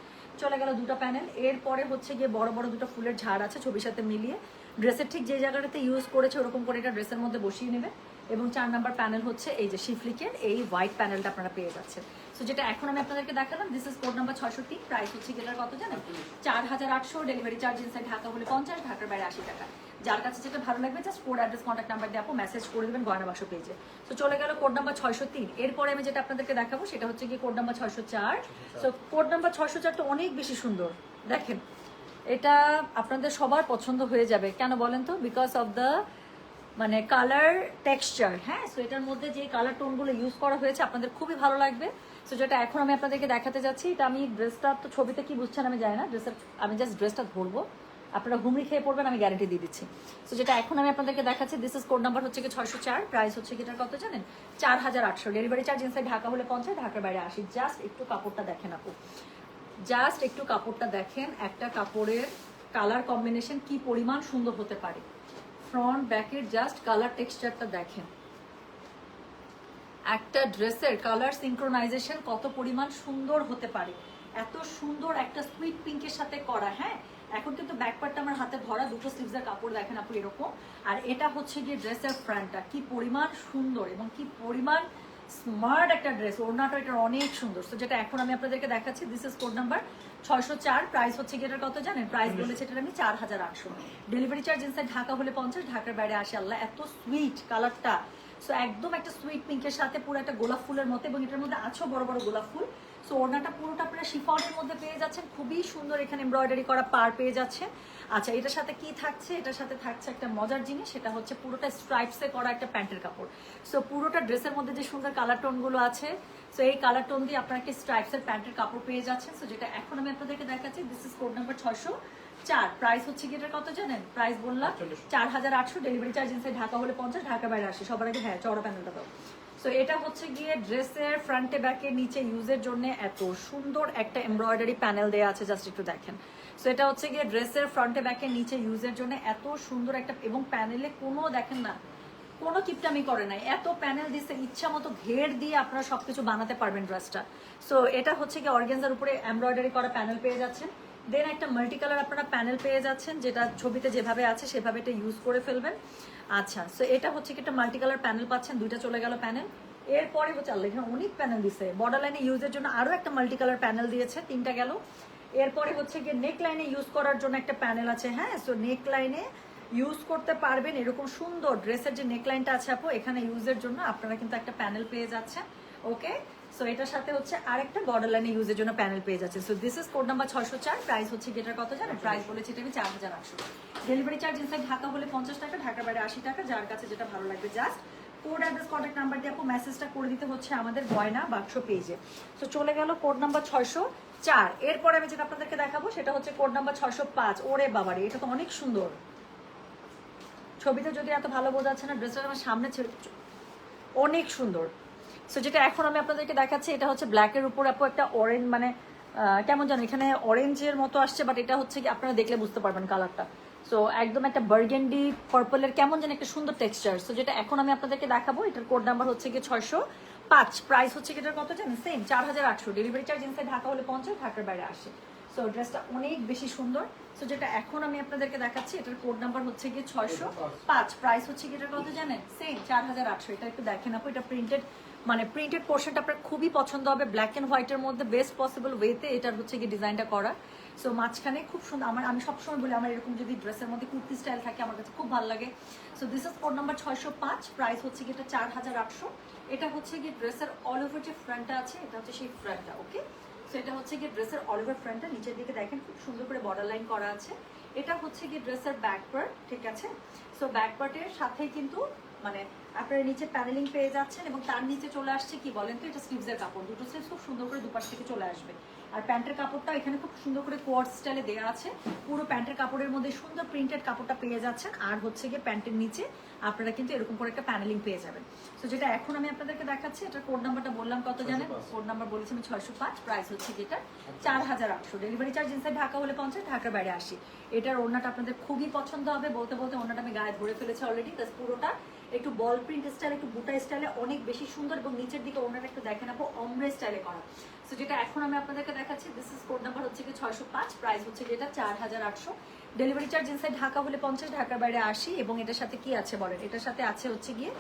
চলে গেল দুটো প্যানেল। এরপরে হচ্ছে গিয়ে বড় বড় দুটো ফুলের ঝাড় আছে ছবির সাথে মিলিয়ে, ড্রেসের ঠিক যে জায়গাটাতে ইউজ করেছে ওরকম করে এটা ড্রেসের মধ্যে বসিয়ে নেবে। এবং 4 নাম্বার প্যানেল হচ্ছে এই যে শিফলিকের এই হোয়াইট প্যানেলটা আপনারা পেয়ে যাচ্ছেন। সো যেটা এখন আমি আপনাদেরকে দেখালাম, this is code number 603, price হচ্ছে এটার কত জানেন, 4800। ডেলিভারি চার্জ ইনসাইড ঢাকা হলে 50, ঢাকার বাইরে 80 টাকা। যার কাছে যেটা ভালো লাগবে just code address contact number দিয়ে আপু মেসেজ করে দেবেন গয়না বাক্স পেজে। তো চলে গেল কোড নাম্বার 603। এরপরে আমি যেটা আপনাদেরকে দেখাবো সেটা হচ্ছে গিয়ে code number 604। So code number 604 তো অনেক বেশি সুন্দর, দেখেন এটা আপনাদের সবার পছন্দ হয়ে যাবে, কেন বলেন তো, বিকজ অফ দ্য মানে কালার টেক্সচার, হ্যাঁ। সো এটার মধ্যে যে কালার টোনগুলো ইউজ করা হয়েছে আপনাদের খুবই ভালো লাগবে। সো যেটা এখন আমি আপনাদেরকে দেখাতে যাচ্ছি, এটা আমি ড্রেসটা তো ছবিতে কি বুঝছেন আমি জানি না, ড্রেসের আমি জাস্ট ড্রেসটা ধরবো, আপনারা হুমড়ি খেয়ে পড়বেন, আমি গ্যারান্টি দিয়ে দিচ্ছি। সো যেটা এখন আমি আপনাদেরকে দেখাচ্ছি, দিস ইজ কোড নাম্বার হচ্ছে কি 604, প্রাইস হচ্ছে কি এটার কত জানেন, 4800। ডেলিভারি চার্জ ইনসাইড ঢাকা হলে 50, ঢাকার বাইরে 80। জাস্ট একটু কাপড়টা দেখেন আপু, জাস্ট একটু কাপড়টা দেখেন, একটা কাপড়ের কালার কম্বিনেশন কি পরিমাণ সুন্দর হতে পারে। ফ্রন্ট ব্যাকের জাস্ট কালার টেক্সচারটা দেখেন, একটা ড্রেসের কালার সিনক্রোনাইজেশন কত পরিমাণ সুন্দর হতে পারে। এত সুন্দর একটা সুইট পিঙ্কের সাথে করা। হ্যাঁ, এখন কিন্তু ব্যাকপার্টটা আমার হাতে ধরা, দুটো স্লিভসের কাপড় দেখেন আপু এরকম। আর এটা হচ্ছে গিয়ে ড্রেসের ফ্রন্টটা কি পরিমাণ সুন্দর এবং কি পরিমাণ স্মার্ট একটা ড্রেস। ওড়নাটা এটা অনেক সুন্দর। তো যেটা এখন আমি আপনাদেরকে দেখাচ্ছি, this is code number 604। Price হচ্ছে গিয়ে এটার কত জানেন? প্রাইস বলেছে এটার আমি 4800। ডেলিভারি চার্জ ইনসাইড ঢাকা হলে 50, ঢাকার বাইরে আসে আল্লাহ। এত সুইট কালারটা, সো একদম একটা সুইট পিঙ্কের সাথে পুরো একটা গোলাপ ফুলের মতো, এবং এটার মধ্যে আছো বড় বড় গোলাপ ফুল। সো ওড়নাটা পুরোটা আপনারা শিফনের মধ্যে পেয়ে যাচ্ছেন, খুবই সুন্দর এখানে এমব্রয়ডারি করা পার পেয়ে যাচ্ছেন। আচ্ছা, এটার সাথে কি থাকছে? এটার সাথে থাকছে একটা মজার জিনিস, সেটা হচ্ছে পুরোটা স্ট্রাইপসে করা একটা প্যান্টের কাপড়। সো পুরোটা ড্রেসের মধ্যে যে সুন্দর কালার টোনগুলো আছে, সো এই কালার টোন দিয়ে আপনারা কি স্ট্রাইপসের প্যান্টের কাপড় পেয়ে যাচ্ছেন। সো যেটা এখন আমি আপনাদেরকে দেখাচ্ছি, this is code number 604। Price হচ্ছে কি এটার কত জানেন? প্রাইস বললাম 4800। ডেলিভারি চার্জ ইনসাইড ঢাকা হলে 50, ঢাকা বাইরে আসে। সবার আগে হ্যাঁ চওড়া প্যানেলটা দাও। সো এটা হচ্ছে গিয়ে ড্রেসের ফ্রন্টে ব্যাকে নিচে ইউজের জন্য এত সুন্দর একটা এমব্রয়ডারি প্যানেল দেওয়া আছে, জাস্ট একটু দেখেন। সো এটা হচ্ছে গিয়ে ড্রেসের ফ্রন্টে ব্যাকে নিচে ইউজের জন্য এত সুন্দর একটা, এবং প্যানেলে কোনো দেখেন না কোনো কিপটামি করে নাই, এত প্যানেল দিচ্ছে, ইচ্ছা মতো ঘের দিয়ে আপনারা সবকিছু বানাতে পারবেন ড্রেসটা। সো এটা হচ্ছে গিয়ে অর্গানজার উপরে এমব্রয়ডারি করা প্যানেল পেয়ে যাচ্ছেন। দেন একটা মাল্টি কালার আপনারা প্যানেল পেয়ে যাচ্ছেন, যেটা ছবিতে যেভাবে আছে সেভাবে এটা ইউজ করে ফেলবেন। আচ্ছা, সো এটা হচ্ছে কি একটা মাল্টি কালার প্যানেল পাচ্ছেন, দুইটা চলে গেল প্যানেল। এরপরে হচ্ছে আল্লাহ, এখানে অনেক প্যানেল দিচ্ছে। বর্ডার লাইনে ইউজের জন্য আরো একটা মাল্টি কালার প্যানেল দিয়েছে, তিনটা গেল। এরপরে হচ্ছে গিয়ে নেক লাইনে ইউজ করার জন্য একটা প্যানেল আছে। হ্যাঁ, সো নেক লাইনে ইউজ করতে পারবেন এরকম সুন্দর ড্রেসের যে নেক লাইনটা আছে আপু, এখানে ইউজের জন্য আপনারা কিন্তু একটা প্যানেল পেয়ে যাচ্ছেন। ওকে, সো এটার সাথে হচ্ছে আরেকটা বর্ডার লাইনে ইউজের জন্য প্যানেল পেয়ে যাচ্ছে। So this is code number 604। Price হচ্ছে এটার কত জানেন? প্রাইস বলেছি এটা আমি 4800। ডেলিভারি চার্জ ইনসাইড ঢাকা হলে 50 টাকা, ঢাকার বাইরে 80 টাকা। যার কাছে যেটা ভালো লাগবে just code address contact number দিয়ে আপু মেসেজটা করে দিতে হচ্ছে আমাদের গয়না বাক্স পেজে। তো চলে গেল কোড নাম্বার 604। এরপরে আমি যেটা আপনাদেরকে দেখাবো সেটা হচ্ছে কোড নাম্বার 605। ওরে বাবারে, এটা তো অনেক সুন্দর। ছবিতে যদি এত ভালো বোঝা যাচ্ছে না, ড্রেসটা আমার সামনে অনেক সুন্দর। সো যেটা এখন আমি আপনাদেরকে দেখাচ্ছি, এটা হচ্ছে ব্ল্যাকের উপর আপু একটা অরেঞ্জ, মানে কেমন জানো এখানে অরেঞ্জের মতো আসছে, বাট এটা হচ্ছে কি আপনারা দেখলে বুঝতে পারবেন কালারটা। সো একদম একটা বার্গেন্ডি পার্পলের কেমন যেন একটা সুন্দর টেক্সচার। সো যেটা এখন আমি আপনাদেরকে দেখাবো, এটার কোড নাম্বার হচ্ছে গিয়ে 605। প্রাইস হচ্ছে কি এটার কত জানেন? Same 4800। Delivery charge inside Dhaka হলে 50, ঢাকার বাইরে আসে। সো ড্রেসটা অনেক বেশি সুন্দর। সো যেটা এখন আমি আপনাদেরকে দেখাচ্ছি, এটার কোড নাম্বার হচ্ছে গিয়ে 605। প্রাইস হচ্ছে কি এটার কত জানেন? সেম 4800। এটা একটু দেখেন আপু, এটা প্রিন্টেড, মানে প্রিন্টেড পোর্শনটা আপনার খুবই পছন্দ হবে। ব্ল্যাক অ্যান্ড হোয়াইটের মধ্যে বেস্ট পসিবল ওয়েতে এটার হচ্ছে গিয়ে ডিজাইনটা করা। সো মাঝখানে খুব সুন্দর, আমি সবসময় বলি আমার এরকম যদি ড্রেসের মধ্যে কুর্তি স্টাইল থাকে আমার কাছে খুব ভালো লাগে। So this is code number 605। Price হচ্ছে গিয়ে এটা 4800। এটা হচ্ছে গিয়ে ড্রেসের অল ওভার যে ফ্রন্টটা আছে, এটা হচ্ছে সেই ফ্রন্টটা। ওকে, সো এটা হচ্ছে গিয়ে ড্রেসের অল ওভার ফ্রন্টটা, নিচের দিকে দেখেন খুব সুন্দর করে বর্ডার লাইন করা আছে। এটা হচ্ছে গিয়ে ড্রেসের ব্যাক পার্ট, ঠিক আছে। সো ব্যাক পার্টের সাথেই কিন্তু মানে আপনারা নিচে প্যানেলিং পেয়ে যাচ্ছেন, এবং তার নিচে চলে আসছে কি বলেন তো, এটা স্লিভসের কাপড়, দুটো স্লিভস খুব সুন্দর করে দুপাশ থেকে চলে আসবে। আর প্যান্টের কাপড়টা এখানে খুব সুন্দর করে কোয়ার্ড স্টাইলে দেওয়া আছে। পুরো প্যান্টের কাপড়ের মধ্যে সুন্দর প্রিন্টেড কাপড়টা পেয়ে যাচ্ছেন। আর হচ্ছে গিয়ে প্যান্টের নিচে আপনারা কিন্তু এরকম করে একটা প্যানেলিং পেয়ে যাবেন। তো যেটা এখন আমি আপনাদেরকে দেখাচ্ছি, এটার কোড নাম্বারটা বললাম কত জানেন? কোড নাম্বার বলেছি আমি 605। প্রাইস হচ্ছে যেটা 4800। ডেলিভারি চার্জ ইনসাইড ঢাকা হলে 50, ঢাকার বাইরে 80। এটার ওড়নাটা আপনাদের খুবই পছন্দ হবে। বলতে বলতে ওড়নাটা আমি গায়ে ধরে ফেলেছি অলরেডি। পুরোটা একটু বল প্রিন্ট স্টাইল, একটু বুটা স্টাইলে অনেক বেশি সুন্দর, এবং নিচের দিকে ওনারা একটু দেখেন আপু অমরে স্টাইলে করা। সো যেটা এখন আমি আপনাদেরকে দেখাচ্ছি, দিস ইজ কোড নাম্বার হচ্ছে কি 605। প্রাইস হচ্ছে যেটা 4800। ডেলিভারি চার্জ ইনসাইড ঢাকা হলে 50, ঢাকার বাইরে 80। এবং এটার সাথে কি আছে বলেন? এটার সাথে আছে হচ্ছে গিয়ে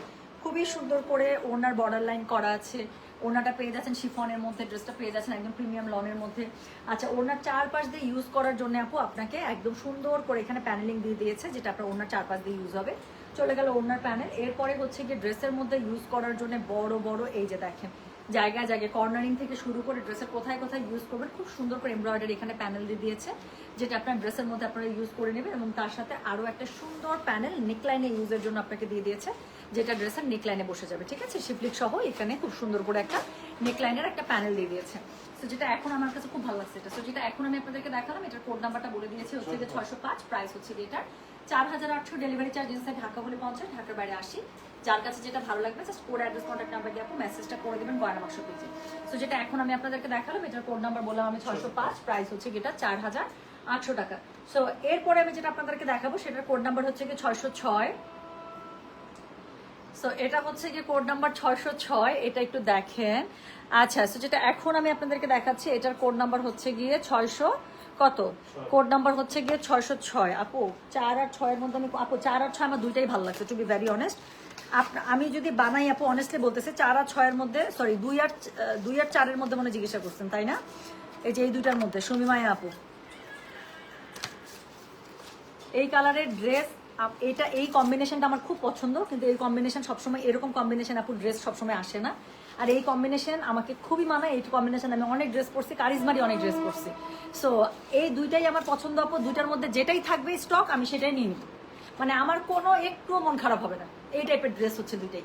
খুবই সুন্দর করে ওনার বর্ডার লাইন করা আছে। ওনাটা পেয়ে যাচ্ছেন শিফনের মধ্যে, ড্রেসটা পেয়ে যাচ্ছেন একদম প্রিমিয়াম লনের মধ্যে। আচ্ছা, ওনার চারপাশ দিয়ে ইউজ করার জন্য আপু আপনাকে একদম সুন্দর করে এখানে প্যানেলিং দিয়ে দিয়েছে, যেটা আপনার ওনার চারপাশ দিয়ে ইউজ হবে। চলে গেল ওনার প্যানেল। এরপরে হচ্ছে গিয়ে ড্রেসের মধ্যে ইউজ করার জন্য বড় বড় এই যে দেখেন জায়গায় জায়গায় কর্নারিং থেকে শুরু করে ড্রেসের কোথায় কোথায় ইউজ করবেন খুব সুন্দর করে এমব্রয়ডারি এখানে প্যানেল দিয়ে দিয়েছে, যেটা আপনার ড্রেসের মধ্যে আপনারা ইউজ করে নেবেন। এবং তার সাথে আরো একটা সুন্দর প্যানেল নেকলাইনে ইউজের জন্য আপনাকে দিয়ে দিয়েছে, যেটা ড্রেসের নেকলাইনে বসে যাবে, ঠিক আছে। শিফলিক সহ এখানে খুব সুন্দর করে একটা নেকলাইনের একটা প্যানেল দিয়ে দিয়েছে। তো যেটা এখন আমার কাছে খুব ভালো লাগছে এটা। তো যেটা এখন আমি আপনাদেরকে দেখালাম, এটার কোড নাম্বারটা বলে দিয়েছি হচ্ছে যে 605। প্রাইস হচ্ছে এটার 4800। ডেলিভারি চার্জ ইনসাইড ঢাকা হলে 50, ঢাকার বাইরে 80। যার কাছে যেটা ভালো লাগবে just code address contact number দিয়ে আপু মেসেজটা করে দেবেন গয়না বাক্স পেজে। তো যেটা এখন আমি আপনাদেরকে দেখালাম, এটার কোড নাম্বার বললাম আমি 605। প্রাইস হচ্ছে এটা 4800। 800 টাকা। সো এরপরে আমি যেটা আপনাদেরকে দেখাবো সেটার কোড নাম্বার হচ্ছে কি 606। সো এটা হচ্ছে কি কোড নাম্বার 606, এটা একটু দেখেন। আচ্ছা, সো যেটা এখন আমি আপনাদেরকে দেখাচ্ছি এটার কোড নাম্বার হচ্ছে গিয়ে 600 কত, কোড নাম্বার হচ্ছে গিয়ে 606। আপু 4 আর 6 এর মধ্যে আমি, আপু 4 আর 6 আমার দুইটাই ভালো লাগছে, টু বি ভেরি অনেস্ট। আমি যদি বানাই আপু, অনেস্টলি বলতেছে 4 আর 6 এর মধ্যে, সরি 2 আর 4 এর মধ্যে মনে জিজ্ঞাসা করছেন তাই না? এই যে এই দুইটার মধ্যে সুমিমায়া আপু এই কালারের ড্রেস, এটা এই কম্বিনেশনটা আমার খুব পছন্দ, কিন্তু এই কম্বিনেশন সবসময়, এরকম কম্বিনেশন আপু ড্রেস সবসময় আসে না। আর এই কম্বিনেশন আমাকে খুবই মানায়, এই কম্বিনেশন আমি অনেক ড্রেস পরছি, কারিজমারি অনেক ড্রেস পরছি। সো এই দুইটাই আমার পছন্দ আপু, দুইটার মধ্যে যেটাই থাকবে স্টক আমি সেটাই নিয়ে নিব, মানে আমার কোনো একটুও মন খারাপ হবে না। এই টাইপের ড্রেস হচ্ছে দুইটাই।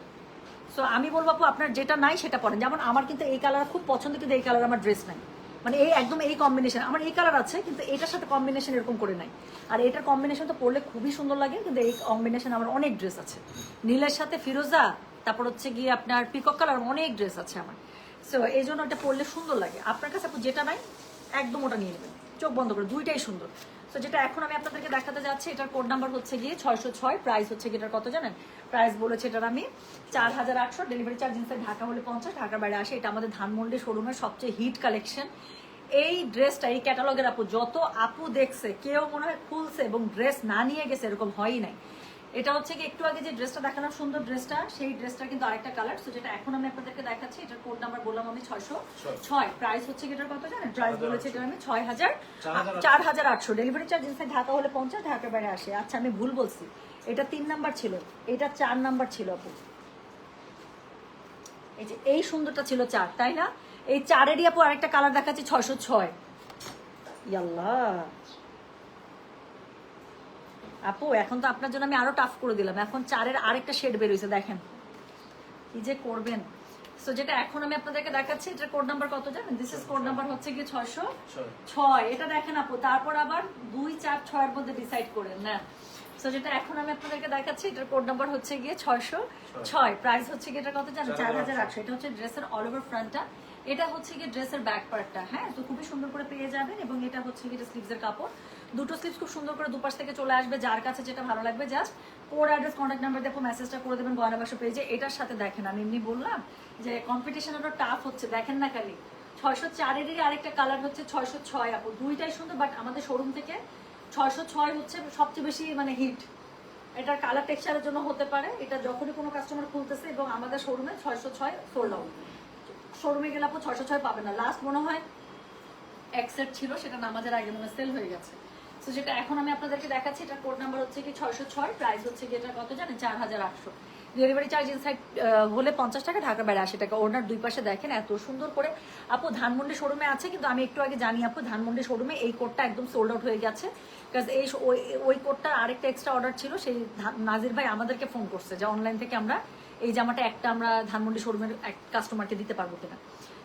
সো আমি বলবো আপু আপনার যেটা নাই সেটা পরেন। যেমন আমার কিন্তু এই কালার খুব পছন্দ, কিন্তু এই কালার আমার ড্রেস নাই, মানে এই একদম এই কম্বিনেশন আমার এই কালার আছে কিন্তু এটার সাথে কম্বিনেশন এরকম করে নাই। আর এটার কম্বিনেশন তো পরলে খুবই সুন্দর লাগে, কিন্তু এই কম্বিনেশন আমার অনেক ড্রেস আছে, নীলের সাথে ফিরোজা, তারপর হচ্ছে গিয়ে আপনার পিকক কালার, অনেক ড্রেস আছে আমার। সো এই জন্য এটা পরলে সুন্দর লাগে। আপনার কাছে আপু যেটা নাই একদম ওটা নিয়ে নেবেন, চোখ বন্ধ করে, দুইটাই সুন্দর। তো যেটা এখন আমি আপনাদেরকে দেখাতে যাচ্ছি এটার কোড নাম্বার হচ্ছে গিয়ে 606, প্রাইস হচ্ছে কি এটার কত জানেন? প্রাইস বলেছে এটার আমি 4800, ডেলিভারি চার্জ ইনসাইড ঢাকা হলে 50, ঢাকার বাইরে আসে। এটা আমাদের ধানমন্ডি শোরুমের সবচেয়ে হিট কালেকশন। এই ড্রেসটা, এই ক্যাটালগের আপু যত আপু দেখছে কেউ মনে হয় খুলছে এবং ড্রেস না নিয়ে গেছে এরকম হয়ই নাই। এটা হচ্ছে কি একটু আগে যে ড্রেসটা দেখানোর সুন্দর ড্রেসটা, সেই ড্রেসটা কিন্তু আরেকটা কালার। সো যেটা এখন আমি আপনাদেরকে দেখাচ্ছি এটার কোড নাম্বার বললাম আমি 606, প্রাইস হচ্ছে কি এটার কত জানেন? প্রাইস বলেছে এটা আমি 4800, ডেলিভারি চার্জ ইনসাইড ঢাকা হলে 50, ঢাকার বাইরে আসে। আচ্ছা আমি ভুল বলছি, এটা 3 নাম্বার ছিল, এটা 4 নাম্বার ছিল আপু। এই যে এই সুন্দরটা ছিল 4, তাই না? এই 4-এরই আপু আরেকটা কালার দেখাচ্ছি 606। ইয়াল্লাহ আপু এখন তো আপনার জন্য আমি আরো টাফ করে দিলাম, এখন 4-এর আরেকটা শেড বের হয়েছে, দেখেন কি যে করবেন। সো যেটা এখন আমি আপনাদেরকে দেখাচ্ছি এটার কোড নাম্বার কত জানেন? দিস ইজ কোড নাম্বার হচ্ছে কি 606। এটা দেখেন আপু, তারপর আবার 2, 4, 6 এর মধ্যে ডিসাইড করেন না। সো যেটা এখন আমি আপনাদেরকে দেখাচ্ছি এটার কোড নাম্বার হচ্ছে গিয়ে 606, প্রাইস হচ্ছে কি এটা কত জানেন? 4800। এটা হচ্ছে ড্রেসের অল ওভার ফ্রন্টটা, এটা হচ্ছে কি ড্রেসের ব্যাক পার্টটা। হ্যাঁ, তো খুবই সুন্দর করে পেয়ে যাবেন। এবং এটা হচ্ছে কি স্লিভসের কাপড়, দুটো স্লিভস খুব সুন্দর করে দুপাশ থেকে চলে আসবে। যার কাছে যেটা ভালো লাগবে just code address contact number দিয়ে মেসেজটা করে দেবেন গয়না বাক্স পেজে। এটার সাথে দেখেন আমি এমনি বললাম যে কম্পিটিশন ওটা টাফ হচ্ছে, দেখেন না খালি 604-এরই আরেকটা কালার হচ্ছে 606 আপু, দুইটাই সুন্দর। বাট আমাদের শোরুম থেকে 606 হচ্ছে সবচেয়ে বেশি মানে হিট। এটার কালার টেক্সচারের জন্য হতে পারে, এটা যখনই কোনো কাস্টমার খুলতেছে, এবং আমাদের শোরুমে 606 সোল্ড আউট। শোরুমে গেলে আপু 606 পাবে না। লাস্ট মনে হয় এক সেট ছিল, সেটা নামাজের আগে মনে সেল হয়ে গেছে। তো যেটা এখন আমি আপনাদেরকে দেখাচ্ছি এটার কোড নাম্বার হচ্ছে কি 606, প্রাইস হচ্ছে কি এটা কত জানেন? 4800, ডেলিভারি চার্জ ইনসাইড হলে 50 টাকা, ঢাকা বাইরে 80 টাকা। ওনার দুই পাশে দেখেন এত সুন্দর করে। আপু ধানমন্ডি শোরুমে আছে, কিন্তু আমি একটু আগে জানি আপু ধানমন্ডি শোরুমে এই কোডটা একদম সোল্ড আউট হয়ে গেছে। বিকজ এই ওই কোডটা আরেকটা এক্সট্রা অর্ডার ছিল, সেই নাজির ভাই আমাদেরকে ফোন করছে যে অনলাইন থেকে আমরা এই জামাটা একটা আমরা ধানমন্ডি শোরুমের এক কাস্টমারকে দিতে পারবো কিনা।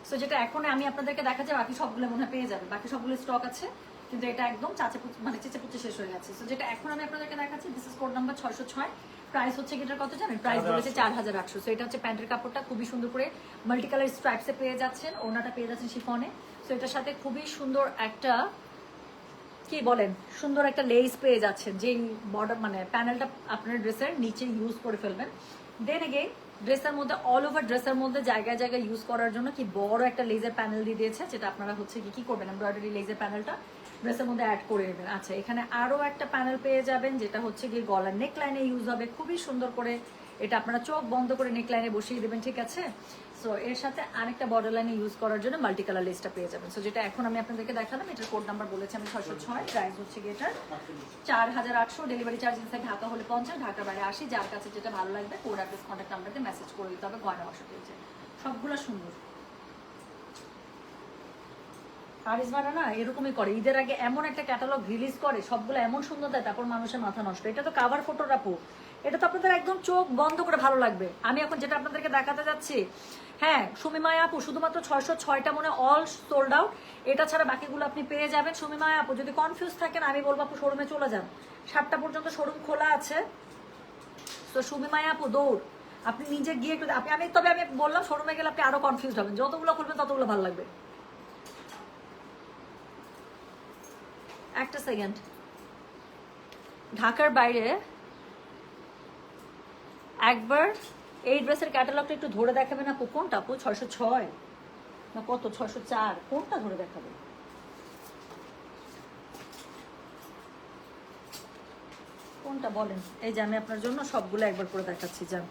সো যেটা এখন আমি আপনাদেরকে দেখাচ্ছি, বাকি সবগুলো মনে হয় পেয়ে যাবে, বাকি সবগুলো স্টক আছে, কিন্তু এটা একদম চেঁচে পুচে শেষ হয়ে গেছে। সো যেটা এখন আমি আপনাদেরকে দেখাচ্ছি this is code number 606, price হচ্ছে এটার কত জানেন? প্রাইস বলেছে 4800। সো এটা হচ্ছে প্যান্টের কাপড়টা খুবই সুন্দর করে মাল্টি কালার স্ট্রাইপসে পেয়ে যাচ্ছেন, ওনাটা পেয়ে যাচ্ছেন শিফনে। সো এটার সাথে খুবই সুন্দর একটা কি বলেন, সুন্দর একটা লেস পেয়ে যাচ্ছেন, যে বর্ডার মানে প্যানেলটা আপনার ড্রেসের নিচে ইউজ করে ফেলবেন। দেন এগেইন ড্রেসের মধ্যে অল ওভার ড্রেসের মধ্যে জায়গায় জায়গায় ইউজ করার জন্য কি বড় একটা লেজার প্যানেল দিয়ে দিয়েছে, যেটা আপনারা হচ্ছে কি করবেন, এমব্রয়ডারি লেজার প্যানেলটা ড্রেসের মধ্যে অ্যাড করে নেবেন। আচ্ছা, এখানে আরো একটা প্যানেল পেয়ে যাবেন, যেটা হচ্ছে গিয়ে গলার নেকলাইনে ইউজ হবে খুবই সুন্দর করে। এটা আপনারা চোখ বন্ধ করে নেকলাইনে বসিয়ে দেবেন, ঠিক আছে? সো এর সাথে আরেকটা বর্ডার লাইনে ইউজ করার জন্য মাল্টি কালার লেসটা পেয়ে যাবেন। সো যেটা এখন আমি আপনাদেরকে দেখালাম এটার কোড নাম্বার বলেছি আমি 606, প্রাইস হচ্ছে গিয়ে এটার 4800, ডেলিভারি চার্জ ইনসাইড ঢাকা হলে 50, ঢাকার বাইরে 80। যার কাছে যেটা ভালো লাগবে কোড অ্যাড্রেস কন্ট্যাক্ট নাম্বারতে মেসেজ করে দিতে হবে গয়না বাক্স পেজে। সবগুলো সুন্দর। কারিজমারা না এরকমই করে, ঈদের আগে এমন একটা ক্যাটালগ রিলিজ করে, সবগুলো এমন সুন্দর দেয়, তারপর মানুষের মাথা নষ্ট। এটা তো কাভার ফটোর আপু, এটা তো আপনাদের একদম চোখ বন্ধ করে ভালো লাগবে। আমি এখন যেটা আপনাদেরকে দেখাতে যাচ্ছি, হ্যাঁ সুমিমায়া আপু শুধুমাত্র 606টা মনে অল সোল্ড আউট, এটা ছাড়া বাকিগুলো আপনি পেয়ে যাবেন। সুমিমায়া আপু যদি কনফিউজ থাকেন আমি বলবো আপু শোরুমে চলে যান, 7টা পর্যন্ত শোরুম খোলা আছে। তো সুমিমায়া আপু দৌড়, আপনি নিজে গিয়ে একটু তবে আমি বললাম শোরুমে গেলে আপনি আরো কনফিউজ হবেন, যতগুলো খুলবেন ততগুলো ভালো লাগবে। একটা সেকেন্ড, ঢাকার বাইরে একবার এই ড্রেসের ক্যাটালগটা একটু ধরে দেখাবেন আপু? কোনটা আপু? 606 না কত? 604? কোনটা ধরে দেখাবে? কোনটা বলেন? এই যে আমি আপনার জন্য সবগুলো একবার করে দেখাচ্ছি। যান,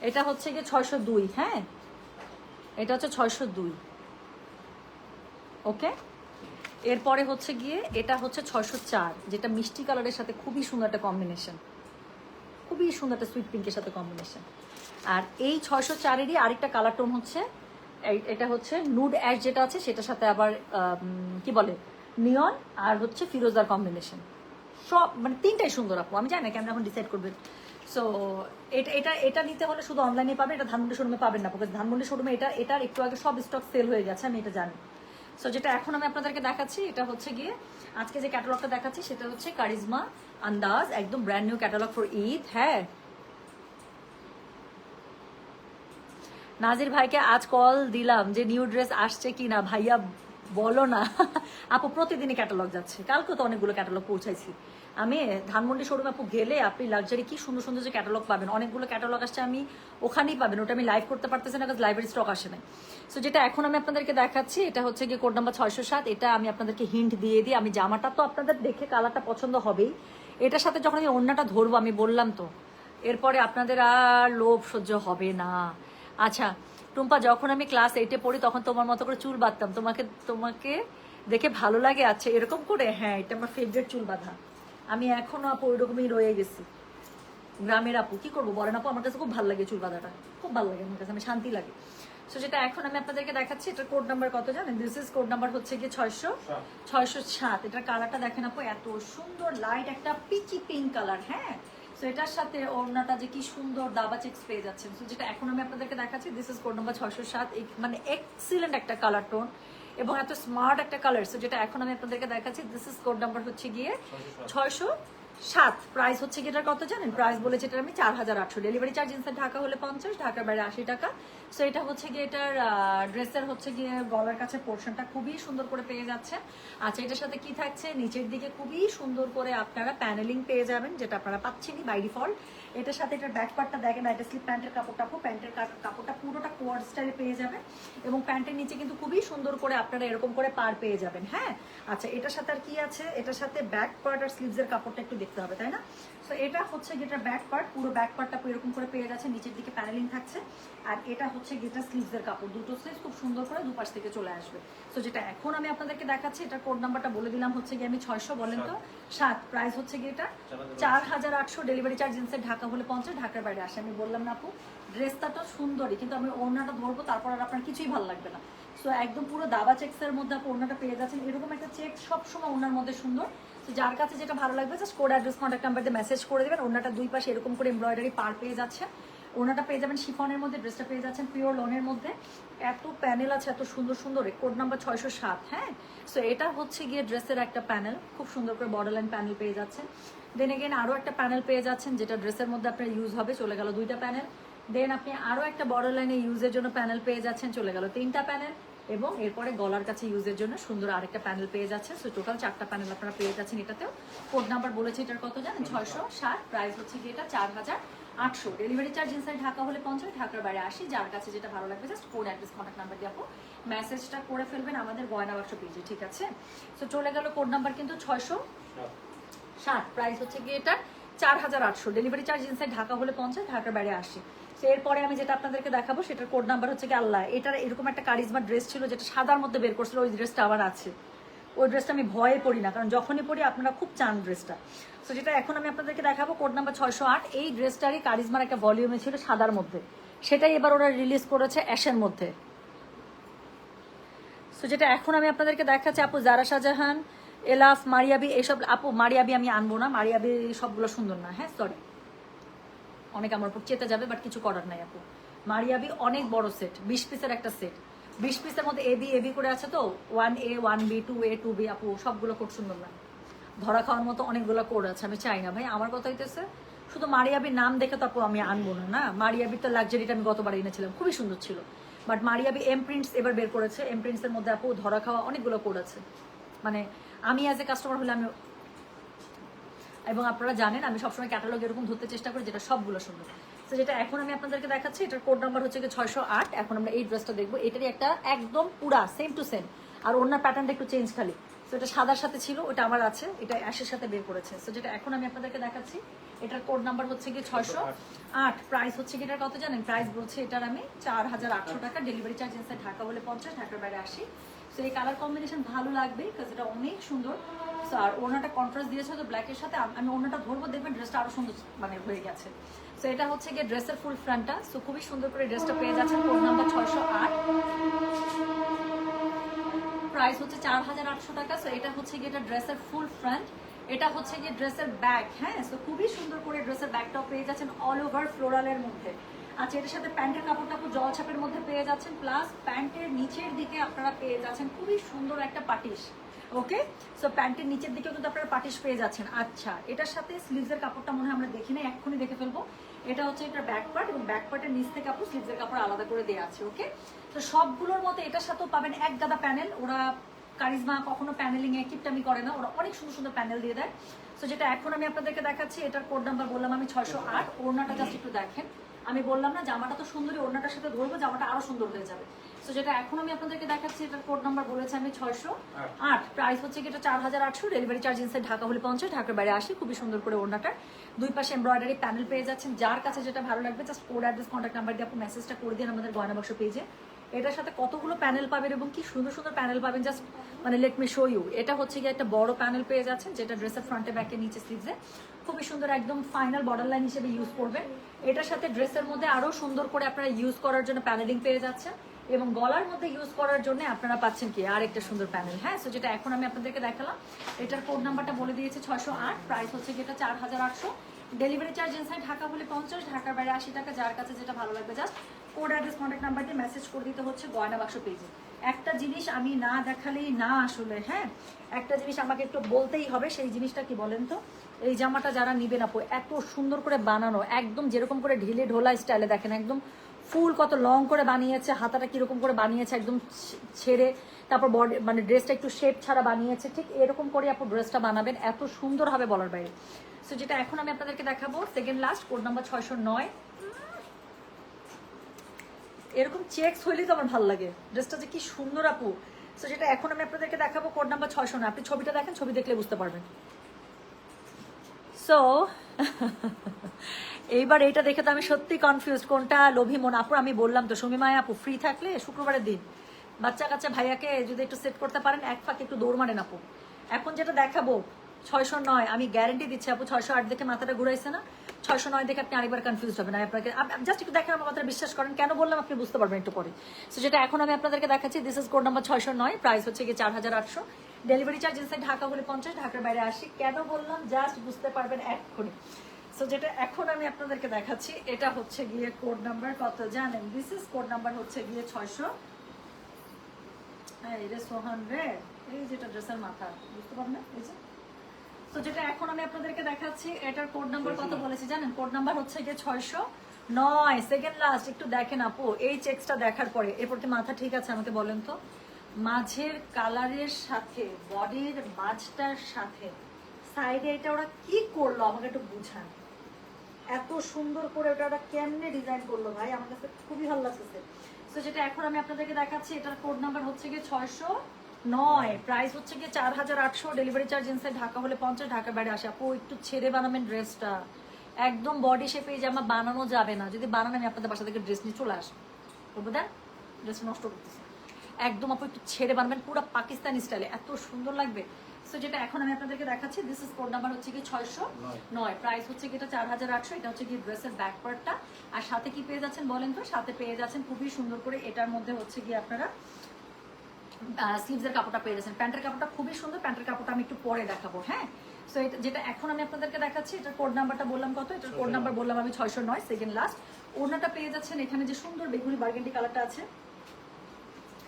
এটা হচ্ছে গিয়ে 602। হ্যাঁ, এটা হচ্ছে 602। ওকে, এরপরে হচ্ছে গিয়ে এটা হচ্ছে 604, যেটা মিষ্টি কালারের সাথে খুবই সুন্দর একটা কম্বিনেশন, খুবই সুন্দর একটা সুইট পিঙ্কের সাথে কম্বিনেশন। আর এই 604-এরই আরেকটা কালার টোন হচ্ছে এটা হচ্ছে নুড অ্যাশ, যেটা আছে সেটার সাথে আবার কি বলে নিয়ন আর হচ্ছে ফিরোজার কম্বিনেশন। সব মানে তিনটাই সুন্দর আপু, আমি জানি না কেন এখন ডিসাইড করবেন। সো এটা এটা এটা নিতে হলে শুধু অনলাইনে পাবেন, এটা ধানমন্ডি শোরুমে পাবেন না, বিকজ ধানমন্ডি শোরুমে এটার একটু আগে সব স্টক সেল হয়ে গেছে, আমি এটা জানি। সো যেটা এখন আমি আপনাদেরকে দেখাচ্ছি এটা হচ্ছে গিয়ে আজকে যে ক্যাটালগটা দেখাচ্ছি সেটা হচ্ছে কারিজমা আন্দাজ, একদম brand new catalogue for Eid. হ্যাঁ, নাজির ভাইকে আজ কল দিলাম যে নিউ ড্রেস আসছে কি না, ভাইয়া বলো না। আপু প্রতিদিনই ক্যাটালগ যাচ্ছে, কালকে তো অনেকগুলো ক্যাটালগ পৌঁছাইছি আমি। ধানমন্ডি শোরুমে আপু গেলে আপনি লাক্সারি কি সুন্দর সুন্দর যে ক্যাটালগ পাবেন, অনেকগুলো ক্যাটালগ আসছে, আমি ওখানেই পাবেন। ওটা আমি লাইভ করতে পারতেছি না, লাইব্রেরি স্টক আসে নাই। সো যেটা এখন আমি আপনাদেরকে দেখাচ্ছি এটা হচ্ছে গিয়ে কোড নাম্বার 607। এটা আমি আপনাদেরকে হিন্ট দিয়ে দিই, আমি জামাটা তো আপনাদের দেখে কালারটা পছন্দ হবেই, এটার সাথে যখন আমি ওড়নাটা ধরবো, আমি বললাম তো এরপরে আপনাদের আর লোভ সহ্য হবে না। আচ্ছা টুম্পা, যখন আমি ক্লাস 8-এ পড়ি তখন তোমার মতো করে চুল বাঁধতাম, তোমাকে দেখে ভালো লাগে। আচ্ছা এরকম করে? হ্যাঁ, এটা আমার ফেভারিট চুল বাঁধা। আমি এখনো আপু ওইরকমই রয়ে গেছি, গ্রামের আপু। কি করবো বলেন আপু, আমার কাছে খুব ভালো লাগে চুল বাঁধাটা, খুব ভালো লাগে আমার কাছে, আমি শান্তি লাগে। সো যেটা এখন আমি আপনাদেরকে দেখাচ্ছি এটার কোড নাম্বার কত জানেন? দিস ইজ কোড নাম্বার হচ্ছে গিয়ে 607। এটার কালারটা দেখেন আপু, এত সুন্দর লাইট একটা পিচি পিঙ্ক কালার। হ্যাঁ, সো এটার সাথে ওড়নাটা যে কি সুন্দর দাবা চেক্স পেয়ে যাচ্ছেন। সো যেটা এখন আমি আপনাদেরকে দেখাচ্ছি দিস ইজ কোড নাম্বার 607। মানে এক্সিলেন্ট একটা কালার টোন এবং এত স্মার্ট একটা কালার। সো যেটা এখন আমি আপনাদেরকে দেখাচ্ছি দিস ইজ কোড নাম্বার হচ্ছে গিয়ে 607। প্রাইস হচ্ছে গিয়ে এটার কত জানেন? প্রাইস বলেছে এটার আমি 4800। ডেলিভারি চার্জ ইনসাইড ঢাকা হলে 50, ঢাকার বাইরে 80 টাকা। সো এটা হচ্ছে গিয়ে এটার ড্রেসের হচ্ছে গিয়ে গলার কাছে পোর্শনটা খুবই সুন্দর করে পেয়ে যাচ্ছে। আচ্ছা এটার সাথে কি থাকছে? নিচের দিকে খুবই সুন্দর করে আপনারা প্যানেলিং পেয়ে যাবেন, যেটা আপনারা পাচ্ছেনই বাই ডিফল্ট। এটার সাথে এটার ব্যাক পার্টটা দেখেন, এটা স্লিপ প্যান্টের কাপড়টা, প্যান্টের কাপড়টা পুরোটা কোয়ার্ড স্টাইলে পেয়ে যাবেন এবং প্যান্টের নিচে কিন্তু খুবই সুন্দর করে আপনারা এরকম করে পার পেয়ে যাবেন। হ্যাঁ, আচ্ছা এটার সাথে আর কি আছে? এটার সাথে ব্যাক পার্ট আর স্লিভসের কাপড়টা একটু দেখতে হবে, তাই না? সো এটা হচ্ছে যেটা ব্যাক পার্ট, পুরো ব্যাক পার্টটা এরকম করে পেয়ে যাচ্ছে, নিচের দিকে প্যানেলিং থাকছে। আর এটা হচ্ছে যেটা স্লিভসের কাপড়, দুটো স্লিভস খুব সুন্দর করে দুপাশ থেকে চলে আসবে। সো যেটা এখন আমি আপনাদেরকে দেখাচ্ছি এটার কোড নাম্বারটা বলে দিলাম হচ্ছে গিয়ে আমি 600, বলেন তো 7। প্রাইস হচ্ছে গিয়ে এটা 4800। ডেলিভারি চার্জ ইনসাইড ঢাকা হলে 50, ঢাকার বাইরে আসে। আমি বললাম না আপু ড্রেসটা তো সুন্দরই, কিন্তু আমি ওড়নাটা ধরবো তারপর আর আপনার কিছুই ভালো লাগবে না। সো একদম পুরো দাবা চেক্সের মধ্যে আপনি ওড়নাটা পেয়ে যাচ্ছেন, এরকম একটা চেক সবসময় ওড়নার মধ্যে সুন্দর। তো যার কাছে যেটা ভালো লাগবে just code address contact number দিয়ে মেসেজ করে দেবেন। ওড়নাটা দুই পাশে এরকম করে এমব্রয়ডারি পার পেয়ে যাচ্ছে, ওড়নাটা পেয়ে যাবেন শিফনের মধ্যে, ড্রেসটা পেয়ে যাচ্ছেন পিওর লনের মধ্যে। এত প্যানেল আছে, এত সুন্দর সুন্দর। Code number 607। হ্যাঁ, সো এটা হচ্ছে গিয়ে ড্রেসের একটা প্যানেল, খুব সুন্দর করে বর্ডার লাইন প্যানেল পেয়ে যাচ্ছেন। দেন এগেন আরও একটা প্যানেল পেয়ে যাচ্ছেন যেটা ড্রেসের মধ্যে আপনার ইউজ হবে, চলে গেল 2টা প্যানেল। দেন আপনি আরও একটা বর্ডার লাইনে ইউজের জন্য প্যানেল পেয়ে যাচ্ছেন, চলে গেল 3টা প্যানেল। এবং এরপরে গলার কাছে ইউজের জন্য সুন্দর আরেকটা প্যানেল পেয়ে যাচ্ছেন। সো টোটাল 4টা প্যানেল আপনারা পেয়ে যাচ্ছেন এটাতেও। কোড নাম্বার বলেছে এটার কত জানেন? 607। প্রাইস হচ্ছে কি এটা 4800। ডেলিভারি চার্জ ইনসাইড ঢাকা হলে 50, ঢাকার বাইরে 80। যার কাছে যেটা ভালো লাগবে just code address contact number দিয়ে আপু মেসেজটা করে ফেলবেন আমাদের গয়না বাক্স পেজে, ঠিক আছে? সো চলে গেল কোড নাম্বার কিন্তু 607। প্রাইস হচ্ছে কি এটা 4800। ডেলিভারি চার্জ ইনসাইড ঢাকা হলে 50, ঢাকার বাইরে 80। এরপরে আমি যেটা আপনাদেরকে দেখাবো সেটার কোড নাম্বার হচ্ছে কি আল্লাহ, এটার এরকম একটা কারিজমা ড্রেস ছিল যেটা সাদার মধ্যে বের করছিল, ওই ড্রেসটা আবার আছে। ওই ড্রেসটা আমি ভয়ে পড়ি না, কারণ যখনই পড়ি আপনারা খুব চান ড্রেসটা। সো যেটা এখন আমি আপনাদেরকে দেখাবো কোড নাম্বার 608। এই ড্রেসটারই কারিজমার একটা ভলিউমে ছিল সাদার মধ্যে, সেটাই এবার ওরা রিলিজ করেছে অ্যাশের মধ্যে। সো যেটা এখন আমি আপনাদেরকে দেখাচ্ছি আপু জারা শাহজাহান, এলাফ, মারিয়াবি, এইসব আপু মারিয়াবি আমি আনবো না, মারিয়াবি সবগুলো সুন্দর না। হ্যাঁ সরি, অনেক আমার উপর চেতে যাবে, বাট কিছু করার নাই আপু। মারিয়াবি অনেক বড় সেট, 20 পিসের একটা সেট, 20 পিসের মধ্যে এবি এবি করে আছে, তো 1A 1B 2A 2B আপু সবগুলো খুব সুন্দর না, ধরা খাওয়ার মতো অনেকগুলো কোড আছে। আমি চাই না ভাই, আমার কথা হইতেছে শুধু মারিয়াবির নাম দেখে তো আপু আমি আনবো না। না, মারিয়াবির তো লাক্সারিটা আমি গতবার এনেছিলাম, খুবই সুন্দর ছিল। বাট মারিয়াবি এম প্রিন্টস এবার বের করেছে, এম প্রিন্টসের মধ্যে আপু ধরা খাওয়া অনেকগুলো কোড আছে, মানে আমি অ্যাজ এ কাস্টমার হলে আমি, এবং আপনারা জানেন আমি সবসময় ক্যাটালগ এরকম ধরতে চেষ্টা করি যেটা সবগুলো সুন্দর। তো যেটা এখন আমি আপনাদেরকে দেখাচ্ছি, এটার কোড নাম্বার হচ্ছে কি 608। এখন আমরা এই ড্রেসটা দেখবো, এটারই একটা একদম পুরা সেম টু সেম, আর ওনার প্যাটার্নটা একটু চেঞ্জ খালি। তো এটা সাদার সাথে ছিল, ওটা আমার আছে, এটা অ্যাশের সাথে বের করেছে। তো যেটা এখন আমি আপনাদেরকে দেখাচ্ছি, এটার কোড নাম্বার হচ্ছে কি 608। প্রাইস হচ্ছে কি এটার কত জানেন? প্রাইস বলছে এটার আমি 4800 টাকা, ডেলিভারি চার্জ ইনসাইড ঢাকা বলে 50, ঢাকার বাইরে 80। তো এই কালার কম্বিনেশন ভালো লাগবে, বিকজ এটা অনেক সুন্দর। আর ওনাটা কন্ট্রাস্ট দিয়েছে তো ব্ল্যাকের সাথে, আমি ওনাটা ধরবো, দেখবেন ড্রেসটা আরো সুন্দর মানে হয়ে গেছে। সো এটা হচ্ছে গিয়ে ড্রেসের ফুল ফ্রন্টটা। সো খুবই সুন্দর করে ড্রেসটা পেয়ে যাচ্ছেন, কোড নাম্বার 608, প্রাইস হচ্ছে 4800 টাকা। সো এটা হচ্ছে গিয়ে এটা ড্রেসের ফুল ফ্রন্ট, এটা হচ্ছে গিয়ে ড্রেসের ব্যাক। হ্যাঁ, সো খুবই সুন্দর করে ড্রেসের ব্যাকটাও পেয়ে যাচ্ছেন অল ওভার ফ্লোরালের মধ্যে। আচ্ছা, এটার সাথে প্যান্টের কাপড়টা খুব জলছাপের মধ্যে পেয়ে যাচ্ছেন, প্লাস প্যান্টের নিচের দিকে আপনারা পেয়ে যাচ্ছেন খুবই সুন্দর একটা পাটিশ। ওকে, সো প্যান্টের নিচের দিকেও কিন্তু আপনারা পাটিশ পেয়ে যাচ্ছেন। আচ্ছা, এটার সাথে স্লিভসের কাপড়টা মনে হয় আমরা দেখি না, এক্ষুনি দেখে ফেলবো। এটা হচ্ছে এটার ব্যাক পার্ট, এবং ব্যাক পার্টের নিচ থেকে কাপড়, স্লিভসের কাপড় আলাদা করে দেওয়া আছে। ওকে, তো সবগুলোর মতো এটার সাথেও পাবেন এক গাদা প্যানেল। ওরা কারিজমা কখনো প্যানেলিং এ কিপটামি করে না, ওরা অনেক সুন্দর সুন্দর প্যানেল দিয়ে দেয়। তো যেটা এখন আমি আপনাদেরকে দেখাচ্ছি, এটার কোড নাম্বার বললাম আমি 608। ওড়নাটা জাস্ট একটু দেখেন, আমি বললাম না জামাটা তো সুন্দরই, ওড়নাটার সাথে ধরবো জামাটা আরো সুন্দর হয়ে যাবে। তো যেটা এখন আমি আপনাদেরকে দেখাচ্ছি, এটার কোড নাম্বার বলেছি আমি 608। প্রাইস হচ্ছে কি এটা 4800, ডেলিভারি চার্জ ইনসাইড ঢাকা হলে 50, ঢাকার বাইরে 80। খুবই সুন্দর করে ওড়নাটার দুই পাশে এমব্রয়ডারি প্যানেল পেয়ে যাচ্ছেন। যার কাছে যেটা ভালো লাগবে just code address contact number দিয়ে আপনি মেসেজটা করে দিন আমাদের গয়না বাক্স পেজে। এটার সাথে কতগুলো প্যানেল পাবেন এবং কি সুন্দর সুন্দর প্যানেল পাবেন, জাস্ট মানে লেট মি শো ইউ। এটা হচ্ছে গিয়ে একটা বড় প্যানেল পেয়ে যাচ্ছেন, যেটা ড্রেসের ফ্রন্টে ব্যাকে নিচে স্লিভসে খুবই সুন্দর একদম ফাইনাল বর্ডার লাইন হিসেবে ইউজ করবেন। এটার সাথে ড্রেসের মধ্যে আরো সুন্দর করে আপনারা ইউজ করার জন্য প্যানেলিং পেয়ে যাচ্ছেন, এবং গলার মধ্যে ইউজ করার জন্য আপনারা পাচ্ছেন কি আর একটা সুন্দর প্যানেল। হ্যাঁ, সো যেটা এখন আমি আপনাদেরকে দেখালাম, এটার কোড নাম্বারটা বলে দিয়েছে 608। প্রাইস হচ্ছে কি এটা 4800, ডেলিভারি চার্জ ইনসাইড ঢাকা হলে 50, ঢাকার বাইরে 80 টাকা। যার কাছে যেটা ভালো লাগবে just code address contact number দিয়ে মেসেজ করে দিতে হচ্ছে গয়না বাক্স পেজে। একটা জিনিস আমি না দেখালেই না আসলে, হ্যাঁ একটা জিনিস আমাকে একটু বলতেই হবে, সেই জিনিসটা কি বলেন তো? এই জামাটা যারা নিবেন আপু, এত সুন্দর করে বানানো, একদম যেরকম করে ঢিলে ঢোলা স্টাইলে, দেখেন একদম ফুল কত লং করে বানিয়েছে, হাতাটা কিরকম করে বানিয়েছে একদম ছেড়ে, তারপর বডি মানে ড্রেসটা একটু শেপ ছাড়া বানিয়েছে, ঠিক এরকম করে আপু ড্রেসটা বানাবেন, এত সুন্দর হবে বলার বাইরে। সো যেটা এখন আমি আপনাদেরকে দেখাবো, সেকেন্ড লাস্ট কোড নাম্বার 609। এরকম চেকস হইলেই তো আমার ভালো লাগে, ড্রেসটা যে কি সুন্দর আপু। সো যেটা এখন আমি আপনাদেরকে দেখাবো, কোড নাম্বার 609। আপনি ছবিটা দেখেন, ছবি দেখলে বুঝতে পারবেন। সো এইবার এটা দেখে তো আমি সত্যি কনফিউজ, কোনটা লোভী মন। আপু আমি বললাম তো সুমিমায় আপু, ফ্রি থাকলে শুক্রবারের দিন বাচ্চা কাচ্চা ভাইয়াকে যদি একটু সেট করতে পারেন, এক ফাঁকে একটু দৌড় মারেন আপু। এখন যেটা দেখাবো 609, আমি গ্যারেন্টি দিচ্ছি আপু 608 দেখে মাথাটা ঘুরাইছে না, 609 দেখে আপনি আরেকবার কনফিউজ হবেন। আমি আপনাকে জাস্ট একটু দেখেন, আমার কথাটা বিশ্বাস করেন, কেন বললাম আপনি বুঝতে পারবেন একটু পরে। সো যেটা এখন আমি আপনাদেরকে দেখাচ্ছি, this is code number 609। Price হচ্ছে গিয়ে 4800, ডেলিভারি চার্জ ইনসাইড ঢাকা হলে 50, ঢাকার বাইরে 80। কেন বললাম জাস্ট বুঝতে পারবেন এক্ষুনি। সো যেটা এখন আমি আপনাদেরকে দেখাচ্ছি, এটা হচ্ছে গিয়ে কোড নাম্বার কত জানেন? দিস ইজ কোড নাম্বার হচ্ছে গিয়ে 600। হ্যাঁ, এটা সোহান রে, এই যেটা ড্রেসের মাথা, বুঝতে পারবেন এই যে। তো যেটা এখন আমি আপনাদেরকে দেখাচ্ছি, এটার কোড নাম্বার কত বলেছি জানেন? কোড নাম্বার হচ্ছে গিয়ে 609, সেকেন্ড লাস্ট। একটু দেখেন আপু, এই চেকসটা দেখার পরে এরপর কি মাথা ঠিক আছে আমাকে বলেন তো? মাঝের কালারের সাথে বডির মাঝটার সাথে সাইডে এটা ওরা কি করলো আমাকে একটু বুঝান। এত সুন্দর করে ওটা কেমনে ডিজাইন করলো ভাই, আমার কাছে খুবই ভালো লাগতেছে। তো যেটা এখন আমি আপনাদেরকে দেখাচ্ছি, এটার কোড নাম্বার হচ্ছে গিয়ে 609। প্রাইস হচ্ছে গিয়ে 4800, ডেলিভারি চার্জ ইনসাইড ঢাকা হলে 50, ঢাকার বাইরে 80। আপু একটু ছেড়ে বানাবেন ড্রেসটা, একদম বডি শেপে জামা বানানো যাবে না। যদি বানান আমি আপনাদের বাসা থেকে ড্রেস নিয়ে চলে আসবো, বলবো দেন ড্রেস নষ্ট করতেছে। একদম আপু একটু ছেড়ে বানাবেন, পুরো পাকিস্তানি স্টাইলে, এত সুন্দর লাগবে। সো যেটা এখন আমি আপনাদেরকে দেখাচ্ছি, দিস ইজ কোড নাম্বার হচ্ছে কি 609। প্রাইস হচ্ছে কি এটা 4800। এটা হচ্ছে কি ড্রেসের ব্যাক পার্টটা, আর সাথে কি পেয়ে যাচ্ছেন বলেন তো? সাথে পেয়ে যাচ্ছেন খুবই সুন্দর করে, এটার মধ্যে হচ্ছে কি আপনারা স্লিভসের কাপড়টা পেয়ে যাচ্ছেন। প্যান্টের কাপড়টা খুবই সুন্দর, প্যান্টের কাপড়টা আমি একটু পরে দেখাবো। হ্যাঁ, সো এটা যেটা এখন আমি আপনাদেরকে দেখাচ্ছি, এটার কোড নাম্বারটা বললাম কত? এটার কোড নাম্বার বললাম আমি 609, সেকেন্ড লাস্ট। ওড়নাটা পেয়ে যাচ্ছেন এখানে যে সুন্দর বেগুনি বার্গেন্ডি কালারটা আছে,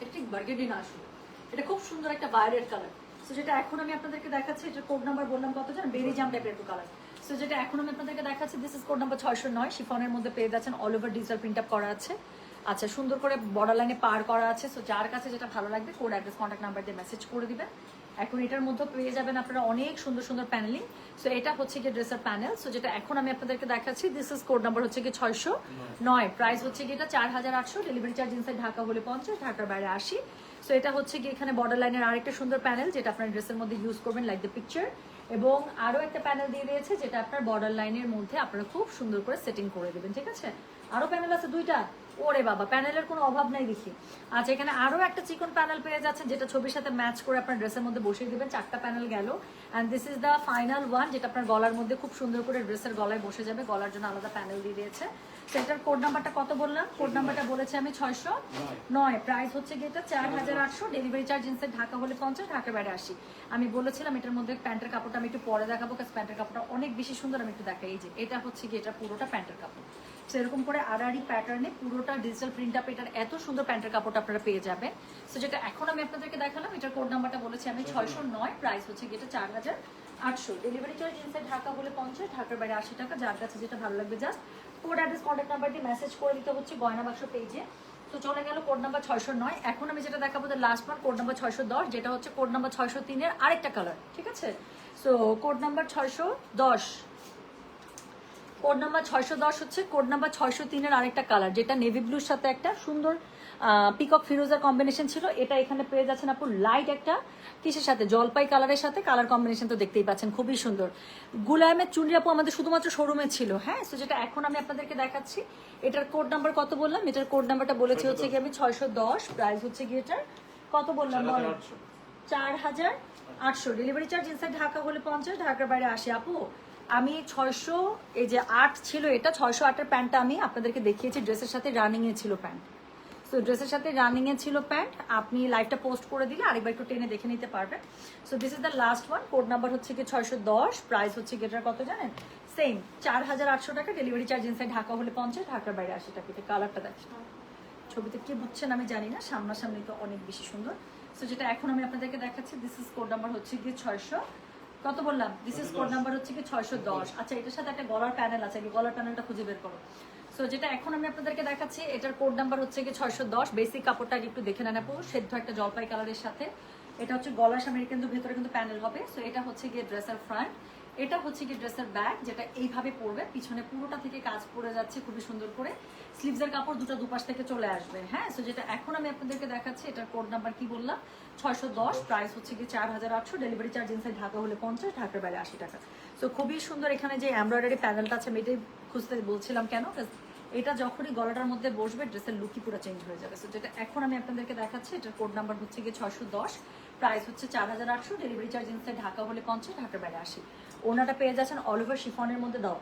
এটা ঠিক বার্গেন্ডি না আসলে, এটা খুব সুন্দর একটা ভায়োলেট কালার। সো যেটা এখন আমি আপনাদেরকে দেখাচ্ছি, এটার কোড নাম্বার বললাম কত জানেন? বেরি জাম টাইপের একটু কালার। সো যেটা এখন আমি আপনাদেরকে দেখাচ্ছি, দিস ইজ কোড নাম্বার 609। শিফনের মধ্যে পেয়ে যাচ্ছেন, all over digital print up করা আছে। আচ্ছা, সুন্দর করে বর্ডার লাইনে পার করা আছে। সো যার কাছে যেটা ভালো লাগবে কোড অ্যাড্রেস কন্ট্যাক্ট নাম্বার দিয়ে মেসেজ করে দিবেন। এখন এটার মধ্যে পেয়ে যাবেন আপনারা অনেক সুন্দর সুন্দর প্যানেলিং। সো এটা হচ্ছে কি ড্রেসের প্যানেল। সো যেটা এখন আমি আপনাদেরকে দেখাচ্ছি, দিস ইজ কোড নাম্বার হচ্ছে কি 609, প্রাইস হচ্ছে কি এটা 4800, ডেলিভারি চার্জ ইনসাইড ঢাকা হলে 50, ঢাকার বাইরে 80। সো এটা হচ্ছে কি এখানে বর্ডার লাইনের আরেকটা সুন্দর প্যানেল যেটা আপনার ড্রেসের মধ্যে ইউজ করবেন লাইক দ্য পিকচার, এবং আরো একটা প্যানেল দিয়ে দিয়েছে যেটা আপনার বর্ডার লাইনের মধ্যে আপনারা খুব সুন্দর করে সেটিং করে দেবেন, ঠিক আছে। আরো প্যানেল আছে দুইটা, ওরে বাবা প্যানেলের কোনো অভাব নাই দেখি। আচ্ছা এখানে আরো একটা চিকন প্যানেল পেয়ে যাচ্ছেন যেটা ছবির সাথে ম্যাচ করে আপনার ড্রেসের মধ্যে বসিয়ে দিবেন। 4টা প্যানেল গেল, and this is the final one যেটা আপনার গলার মধ্যে খুব সুন্দর করে ড্রেসের গলায় বসে যাবে। গলার জন্য আলাদা প্যানেল দিয়ে দিয়েছে। সেটার কোড নাম্বারটা কত বললাম? কোড নাম্বারটা বলেছি আমি 609, প্রাইস হচ্ছে কি এটা 4800, ডেলিভারি চার্জ ইনসাইড ঢাকা হলে 50, ঢাকার বাইরে 80। আমি বলেছিলাম এটার মধ্যে প্যান্টের কাপড়টা আমি একটু পরে দেখাবো, কারণ প্যান্টের কাপড়টা অনেক বেশি সুন্দর। আমি একটু দেখাই, এই যে এটা হচ্ছে কি এটা পুরোটা প্যান্টের কাপড়। সেরকম করে আড়াআড়ি প্যাটার্নে পুরোটা ডিজিটাল প্রিন্ট আপ, এটার এত সুন্দর প্যান্টের কাপড়টা আপনারা পেয়ে যাবেন। সো যেটা এখন আমি আপনাদেরকে দেখালাম এটার কোড নাম্বারটা বলেছি আমি 609, প্রাইস হচ্ছে কি এটা 4800, ডেলিভারি চার্জ ইনসাইড ঢাকা হলে 50, ঢাকার বাইরে 80 টাকা। যার কাছে যেটা ভালো লাগবে just code address contact number দিয়ে মেসেজ করে দিতে হচ্ছে গয়না বাক্স পেজে। তো চলে গেল কোড নাম্বার 609। এখন আমি যেটা দেখাবো লাস্ট ওয়ান, কোড নাম্বার 610, যেটা হচ্ছে কোড নাম্বার 603 এর আরেকটা কালার, ঠিক আছে। So code number 610, code number 610 হচ্ছে কোড নাম্বার 603 এর আরেকটা কালার, যেটা নেভি ব্লুর সাথে একটা সুন্দর পিকক ফিরোজার কম্বিনেশন ছিল। এটা এখানে পেয়ে যাচ্ছেন আপু লাইট একটা কিসের সাথে, জলপাই কালারের সাথে। কালার কম্বিনেশন তো দেখতেই পাচ্ছেন খুবই সুন্দর। গুলামের চুনরি আপু আমাদের শুধুমাত্র শোরুমে ছিল, হ্যাঁ। সো যেটা এখন আমি আপনাদেরকে দেখাচ্ছি এটার কোড নাম্বার কত বললাম? এটার কোড নাম্বারটা বলেছি হচ্ছে কি আমি 610, প্রাইস হচ্ছে কি এটার কত বললাম বলো? 4800, ডেলিভারি চার্জ ইনসাইড ঢাকা হলে 50, ঢাকার বাইরে 80। আপু আমি 600, এই যে 8 ছিল এটা 608 এর প্যান্টটা আমি আপনাদেরকে দেখিয়েছি, ড্রেসের সাথে রানিং এ ছিল প্যান্ট। সো ড্রেসের সাথে রানিং এ ছিল প্যান্ট, আপনি লাইভটা পোস্ট করে দিলে আরেকবার একটু টেনে দেখে নিতে পারবেন। So this is the last one, code number হচ্ছে কি 610, প্রাইস হচ্ছে কি এটার কত জানেন? সেম 4800 টাকা, ডেলিভারি চার্জ ইনসাইড ঢাকা হলে 50, ঢাকার বাইরে 80 টাকা। এটা কালারটা দেখেন, ছবিতে কি বুঝছেন আমি জানি না, সামনাসামনি তো অনেক বেশি সুন্দর। সো যেটা এখন আমি আপনাদেরকে দেখাচ্ছি, দিস ইজ কোড নাম্বার হচ্ছে কি 600, কত বললাম? দিস ইজ কোড নাম্বার হচ্ছে কি 610। আচ্ছা এটার সাথে একটা গলার প্যানেল আছে, গলার প্যানেলটা খুঁজে বের করো। সো যেটা এখন আমি আপনাদেরকে দেখাচ্ছি এটার কোড নাম্বার হচ্ছে কি 610। বেসিক কাপড়টা একটু দেখে নেন আপু, সেদ্ধ একটা জলপাই কালারের সাথে। এটা হচ্ছে গলার সামনে কিন্তু ভেতরে কিন্তু প্যানেল হবে। সো এটা হচ্ছে গিয়ে ড্রেসের ফ্রন্ট, এটা হচ্ছে কি ড্রেসের ব্যাক, যেটা এইভাবে পরবে, পিছনে পুরোটা থেকে কাজ পড়ে যাচ্ছে খুবই সুন্দর করে। স্লিভসের কাপড় দুটো দুপাশ থেকে চলে আসবে, হ্যাঁ। সো যেটা এখন আমি আপনাদেরকে দেখাচ্ছি এটার কোড নাম্বার কি বললাম? 610, প্রাইস হচ্ছে কি 4800, ডেলিভারি চার্জ ইনসাইড ঢাকা হলে 50, ঢাকার বাইরে 80 টাকা। সো খুবই সুন্দর। এখানে যে এমব্রয়ডারি প্যানেলটা আছে আমি এটাই খুঁজতে বলছিলাম কেন, এটা যখনই গলাটার মধ্যে বসবে ড্রেসের লুকই পুরো চেঞ্জ হয়ে যাবে। সো যেটা এখন আমি আপনাদেরকে দেখাচ্ছি এটার কোড নাম্বার হচ্ছে গিয়ে 610, প্রাইস হচ্ছে 4800, ডেলিভারি চার্জ ইনসাইড ঢাকা হলে 50, ঢাকার বাইরে 80। ওনাটা পেয়ে যাচ্ছেন অল ওভার শিফনের মধ্যে, দাও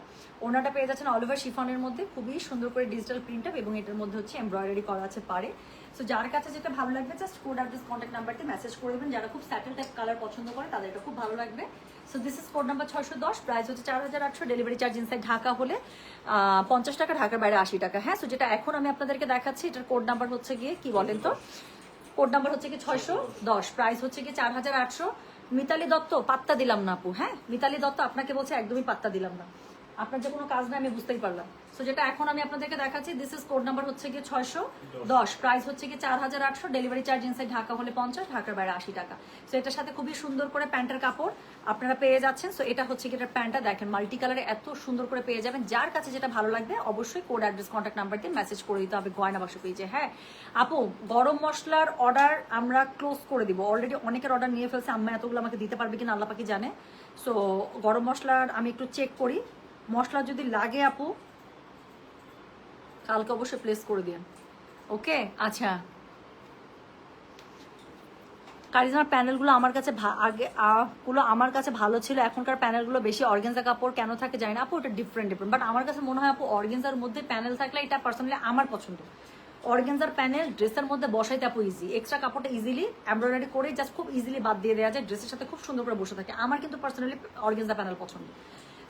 ওনাটা পেয়ে যাচ্ছেন অল ওভার শিফনের মধ্যে, খুবই সুন্দর করে ডিজিটাল প্রিন্ট আপ, এবং এটার মধ্যে হচ্ছে এমব্রয়ডারি করা আছে পারে। সো যার কাছে যেটা ভালো লাগবে জাস্ট কোড অ্যাড্রেস কন্ট্যাক্ট নাম্বারতে মেসেজ করে দেবেন। যারা খুব স্যাটেল টাইপ কালার পছন্দ করে তাদের এটা খুব ভালো লাগবে। So this is code number 610, price হচ্ছে 4800, ডেলিভারি চার্জ ইনসাইড ঢাকা হলে 50 টাকা, ঢাকার বাইরে 80 টাকা, হ্যাঁ। সো যেটা এখন আমি আপনাদেরকে দেখাচ্ছি এটার কোড নাম্বার হচ্ছে গিয়ে কি বলেন তো? কোড নাম্বার হচ্ছে কি 610, প্রাইস হচ্ছে কি 4800। মিতালি দত্ত পাত্তা দিলাম না আপু, হ্যাঁ। মিতালি দত্ত আপনাকে বলছে একদমই পাত্তা দিলাম না, আপনার যে কোনো কাজ না আমি বুঝতেই পারলাম। সো যেটা এখন আমি আপনাদেরকে দেখাচ্ছি দিস ইজ কোড নাম্বার হচ্ছে কি 610, প্রাইস হচ্ছে কি 4800, ডেলিভারি চার্জ ইনসাইড ঢাকা হলে 50, ঢাকার বাইরে 80 টাকা। সো এটার সাথে খুবই সুন্দর করে প্যান্টের কাপড় আপনারা পেয়ে যাচ্ছেন। সো এটা হচ্ছে কি এটার প্যান্টটা দেখেন মাল্টি কালারে এত সুন্দর করে পেয়ে যাবেন। যার কাছে যেটা ভালো লাগবে অবশ্যই কোড অ্যাড্রেস কন্ট্যাক্ট নাম্বার দিয়ে মেসেজ করে দিতে হবে গয়না বাক্স পেজে, হ্যাঁ। আপু গরম মশলার অর্ডার আমরা ক্লোজ করে দিব, অলরেডি অনেকের অর্ডার নিয়ে ফেলছে, আম্মা এতগুলো আমাকে দিতে পারবে কিনা আল্লাহ পাকি জানে। সো গরম মশলার আমি একটু চেক করি, মশলা যদি লাগে আপু কালকে অবশ্যই প্লেস করে দিন, ওকে। আচ্ছা কারিজমার প্যানেলগুলো আমার কাছে আগে গুলো আমার কাছে ভালো ছিল, এখনকার প্যানেলগুলো বেশি অর্গেনজা কাপড় কেন থাকে জানি না আপু, ওটা ডিফারেন্ট, বাট আমার কাছে মনে হয় আপু অর্গেনজার মধ্যে প্যানেল থাকলে এটা পার্সোনালি আমার পছন্দ। অর্গেনজার প্যানেল ড্রেসের মধ্যে বসাইতে আপু ইজি, এক্সট্রা কাপড়টা ইজিলি এমব্রয়ডারি করে জাস্ট খুব ইজিলি বাদ দিয়ে দেওয়া যায়, ড্রেসের সাথে খুব সুন্দর করে বসে থাকে। আমার কিন্তু পার্সোনালি অর্গেনজা প্যানেল পছন্দ।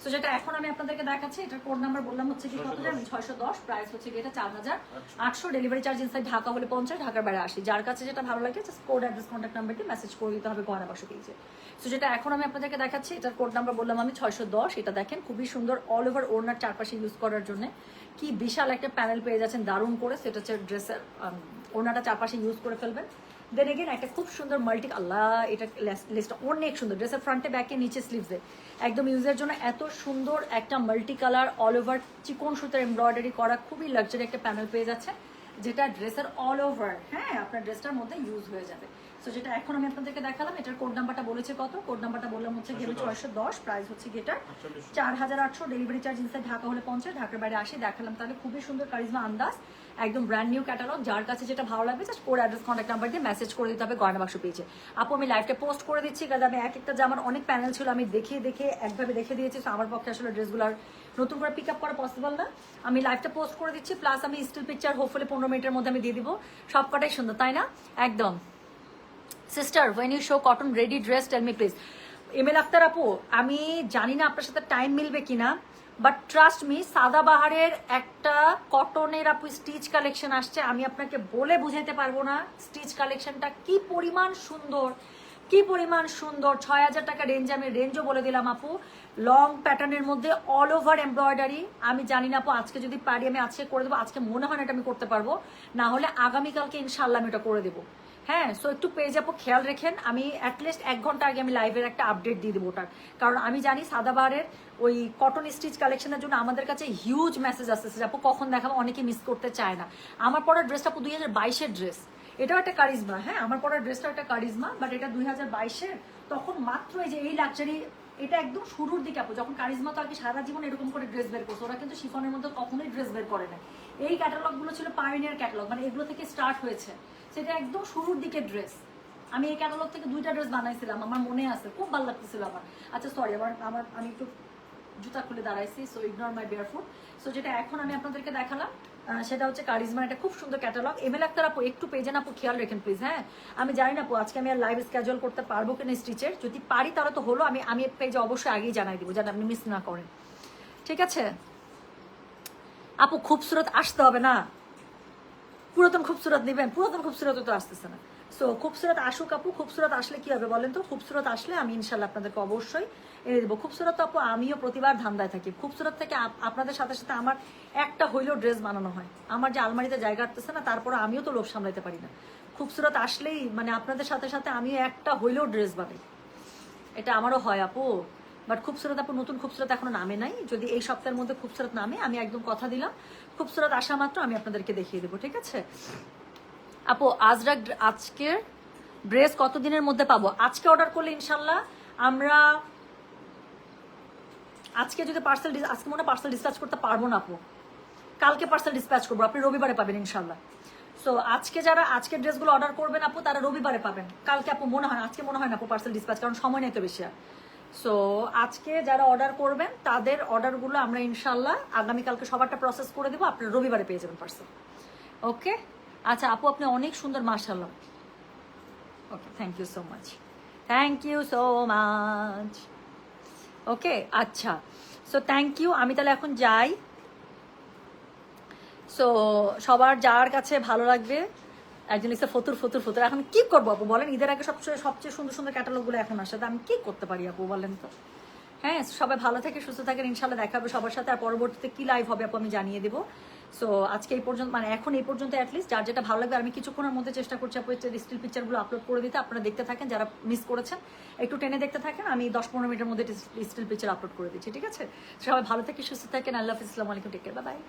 সো যেটা এখন আমি আপনাদেরকে দেখাচ্ছি এটার কোড নাম্বার বললাম হচ্ছে কি কত জানেন? 610, প্রাইস হচ্ছে কি এটা 4800, ডেলিভারি চার্জ ইনসাইড ঢাকা হলে 50, ঢাকার বাইরে 80। যার কাছে যেটা ভালো লাগে জাস্ট কোড অ্যাড্রেস কন্ট্যাক্ট নাম্বারকে মেসেজ করে দিতে হবে গয়না বাক্স পেজে। সো যেটা এখন আমি আপনাদেরকে দেখাচ্ছি এটার কোড নাম্বার বললাম আমি 610, এটা দেখেন খুবই সুন্দর অল ওভার ওড়নার চারপাশে ইউজ করার জন্য কি বিশাল একটা প্যানেল পেয়ে যাচ্ছেন দারুণ করে। সেটা হচ্ছে ড্রেসের ওড়নাটা চারপাশে ইউজ করে ফেলবেন, দেন এগেন একটা খুব সুন্দর মাল্টি, আল্লাহ এটা লেসটা অনেক সুন্দর, ড্রেসের ফ্রন্টে ব্যাকে নিচে স্লিভসে একদম ইউজের জন্য এত সুন্দর একটা মাল্টি কালার অল ওভার চিকন সুতার এমব্রয়ডারি করা খুবই লাক্সারি একটা প্যানেল পেয়ে যাচ্ছে, যেটা ড্রেসের অল ওভার হ্যাঁ আপনার ড্রেসটার মধ্যে ইউজ হয়ে যাবে। সো যেটা এখন আমি আপনাদেরকে দেখালাম, এটার কোড নাম্বারটা বলেছে কত, কোড নাম্বারটা বললাম হচ্ছে গেলে 610, প্রাইস হচ্ছে গেটার 4800, ডেলিভারি চার্জ ইনসাইড ঢাকা হলে 50, ঢাকার বাইরে 80। দেখালাম তাহলে খুবই সুন্দর কারিজমা আন্দাজ, একদম ব্র্যান্ড নিউ ক্যাটালগ। যার কাছে যেটা ভালো লাগবে just code address contact number দিয়ে মেসেজ করে দিতে হবে গয়না বাক্স পেয়েছে। আপু আমি লাইভটা পোস্ট করে দিচ্ছি, কারণ আমি এক একটা জামার অনেক প্যানেল ছিল, আমি দেখে দেখে একভাবে দেখে দিয়েছি, তো আমার পক্ষে আসলে ড্রেসগুলোর নতুন করে পিক আপ করা পসিবল না। আমি লাইভটা পোস্ট করে দিচ্ছি, প্লাস আমি স্টিল পিকচার হোপফুলি 15 মিনিটের মধ্যে আমি দিয়ে দিব। সব কটাই সুন্দর তাই না? একদম। Sister when you show cotton ready dress tell me please. ML Akhtar আপু আমি জানি না আপনার সাথে টাইম মিলবে কিনা, বাট ট্রাস্ট মি সাদাবাহারের একটা কটনের আপু স্টিচ কালেকশন আসছে, আমি আপনাকে বলে বুঝাইতে পারবো না স্টিচ কালেকশনটা কি পরিমাণ সুন্দর, কি পরিমাণ সুন্দর। 6000 টাকা রেঞ্জ, আমি রেঞ্জও বলে দিলাম আপু। লং প্যাটার্নের মধ্যে অল ওভার এমব্রয়ডারি, আমি জানি না আপু আজকে যদি পারি আমি আজকে করে দেবো, আজকে মনে হয় না এটা আমি করতে পারবো, না হলে আগামীকালকে ইনশাল্লাহ আমি এটা করে দেবো। হ্যাঁ সো একটু পেজ আপু খেয়াল রেখেন, আমি অ্যাটলিস্ট 1 ঘন্টা আগে আমি লাইভের একটা আপডেট দিয়ে দেবো ওটার, কারণ আমি জানি সাদাবাহারের ওই কটন স্টিচ কালেকশনের জন্য আমাদের কাছে হিউজ মেসেজ আসতেছে আপু কখন দেখাবো, অনেকে মিস করতে চায় না। আমার পরা ড্রেসটা আপু 2022-এর ড্রেস, এটাও একটা কারিজমা, হ্যাঁ আমার পরা ড্রেসটাও একটা কারিজমা, বাট এটা 2022-এর, তখন মাত্র এই যে এই লাক্সারি, এটা একদম শুরুর দিকে আপু, যখন কারিজমা তো আর কি সারা জীবন এরকম করে ড্রেস বের করছে, ওরা কিন্তু শিফনের মধ্যে কখনোই ড্রেস বের করে না। এই ক্যাটালগুলো ছিল পায়োনিয়ার ক্যাটালগ, মানে এগুলো থেকে স্টার্ট হয়েছে, সেটা একদম শুরুর দিকে ড্রেস। আমি এই ক্যাটালগ থেকে 2টা ড্রেস বানাইছিলাম, আমার মনে আছে, খুব ভালো লাগতেছিল আমার। আচ্ছা সরি আমি একটু জুতা খুলে দাঁড়াইছি, so ignore my bare foot. So যেটা এখন আমি আপনাদেরকে দেখালাম সেটা হচ্ছে কারিজমার একটা খুব সুন্দর ক্যাটালগ। এমএল আক্তার আপু একটু পেজে না আপু খেয়াল রেখেন প্লিজ। হ্যাঁ আমি জানি না আপু আজকে আমি আর লাইভ স্কেজুয়াল করতে পারবো কিনা স্টিচের, যদি পারি তাহলে তো হলো, আমি পেজে অবশ্যই আগেই জানাই দিব যেন আপনি মিস না করেন, ঠিক আছে? আপু খুবসুরত আসতে হবে না, পুরাতন খুবসুরত নেবেন, পুরাতন খুবসুরত তো আসতেছে না। সো খুবসুরত আসুক আপু, খুবসুরত আসলে কি হবে বলেন তো, খুবসুরত আসলে আমি ইনশাল্লাহ আপনাদেরকে অবশ্যই এনে দেবো। খুবসুরত আপু আমিও প্রতিবার ধান্দায় থাকি, খুবসুরত থেকে আপনাদের সাথে সাথে আমার একটা হইলেও ড্রেস বানানো হয়, আমার যে আলমারিতে জায়গা আসতেছে না, তারপরে আমিও তো লোভ সামলাইতে পারি না। খুবসুরত আসলেই মানে আপনাদের সাথে সাথে আমিও একটা হইলেও ড্রেস বানাই, এটা আমারও হয় আপু। বাট খুবসুরত আপু নতুন খুবসুরত এখনো নামে নাই, যদি এই সপ্তাহের মধ্যে খুবসুরত নামে আমি একদম কথা দিলাম, খুবসুরত আসা মাত্র আমি আপনাদেরকে দেখিয়ে দেবো, ঠিক আছে? আপু আজকের ড্রেস কতদিনের মধ্যে পাবো? আজকে অর্ডার করলে ইনশাল্লাহ আমরা আজকে যদি আজকে মনে পার্সেল ডিসপ্যাচ করতে পারবো না আপু, কালকে পার্সেল ডিসপ্যাচ করবো, আপনি রবিবারে পাবেন ইনশাল্লাহ। সো আজকে যারা আজকের ড্রেসগুলো অর্ডার করবেন আপু তারা রবিবারে পাবেন, কালকে আপু মনে হয় না, আজকে মনে হয় না আপু পার্সেল ডিসপ্যাচ, কারণ সময় নেই তো বেশি আর। সো আজকে যারা অর্ডার করবেন তাদের অর্ডারগুলো আমরা ইনশাল্লাহ আগামীকালকে সবারটা প্রসেস করে দেবো, আপনার রবিবারে পেয়ে যাবেন পার্সেল। ওকে আচ্ছা আপু আপনি অনেক সুন্দর মাশাআল্লাহ। Okay thank you so much, thank you so much. Okay আচ্ছা সো থ্যাংক ইউ, আমি তাহলে এখন যাই। সো সবার যার কাছে ভালো লাগবে, একজন লিখছে ফতুর ফতুর ফতুর, এখন কি করবো আপু বলেন, ঈদের আগে সবচেয়ে সুন্দর সুন্দর ক্যাটালগুলো এখন আসে, আমি কি করতে পারি আপু বলেন তো? হ্যাঁ সবাই ভালো থেকে সুস্থ থাকেন, ইনশাল্লাহ দেখা হবে সবার সাথে, আর পরবর্তীতে কি লাইভ হবে আপু আমি জানিয়ে দেবো। সো আজকে এই পর্যন্ত, মানে এখন এই পর্যন্ত অ্যাটলিস্ট যার যেটা ভালো লাগবে, আমি কিছুক্ষণের মধ্যে চেষ্টা করছি আপু স্টিল পিকচারগুলো আপলোড করে দিতে, আপনারা দেখতে থাকেন, যারা মিস করেছেন একটু টেনে দেখতে থাকেন, আমি 10-15 মিনিটের মধ্যে স্টিল পিকচার আপলোড করে দিচ্ছি, ঠিক আছে? সবাই ভালো থেকে সুস্থ থাকেন, আল্লাহ হাফিজ, আসসালামু আলাইকুম, টেক কেয়ার, বাই বাই।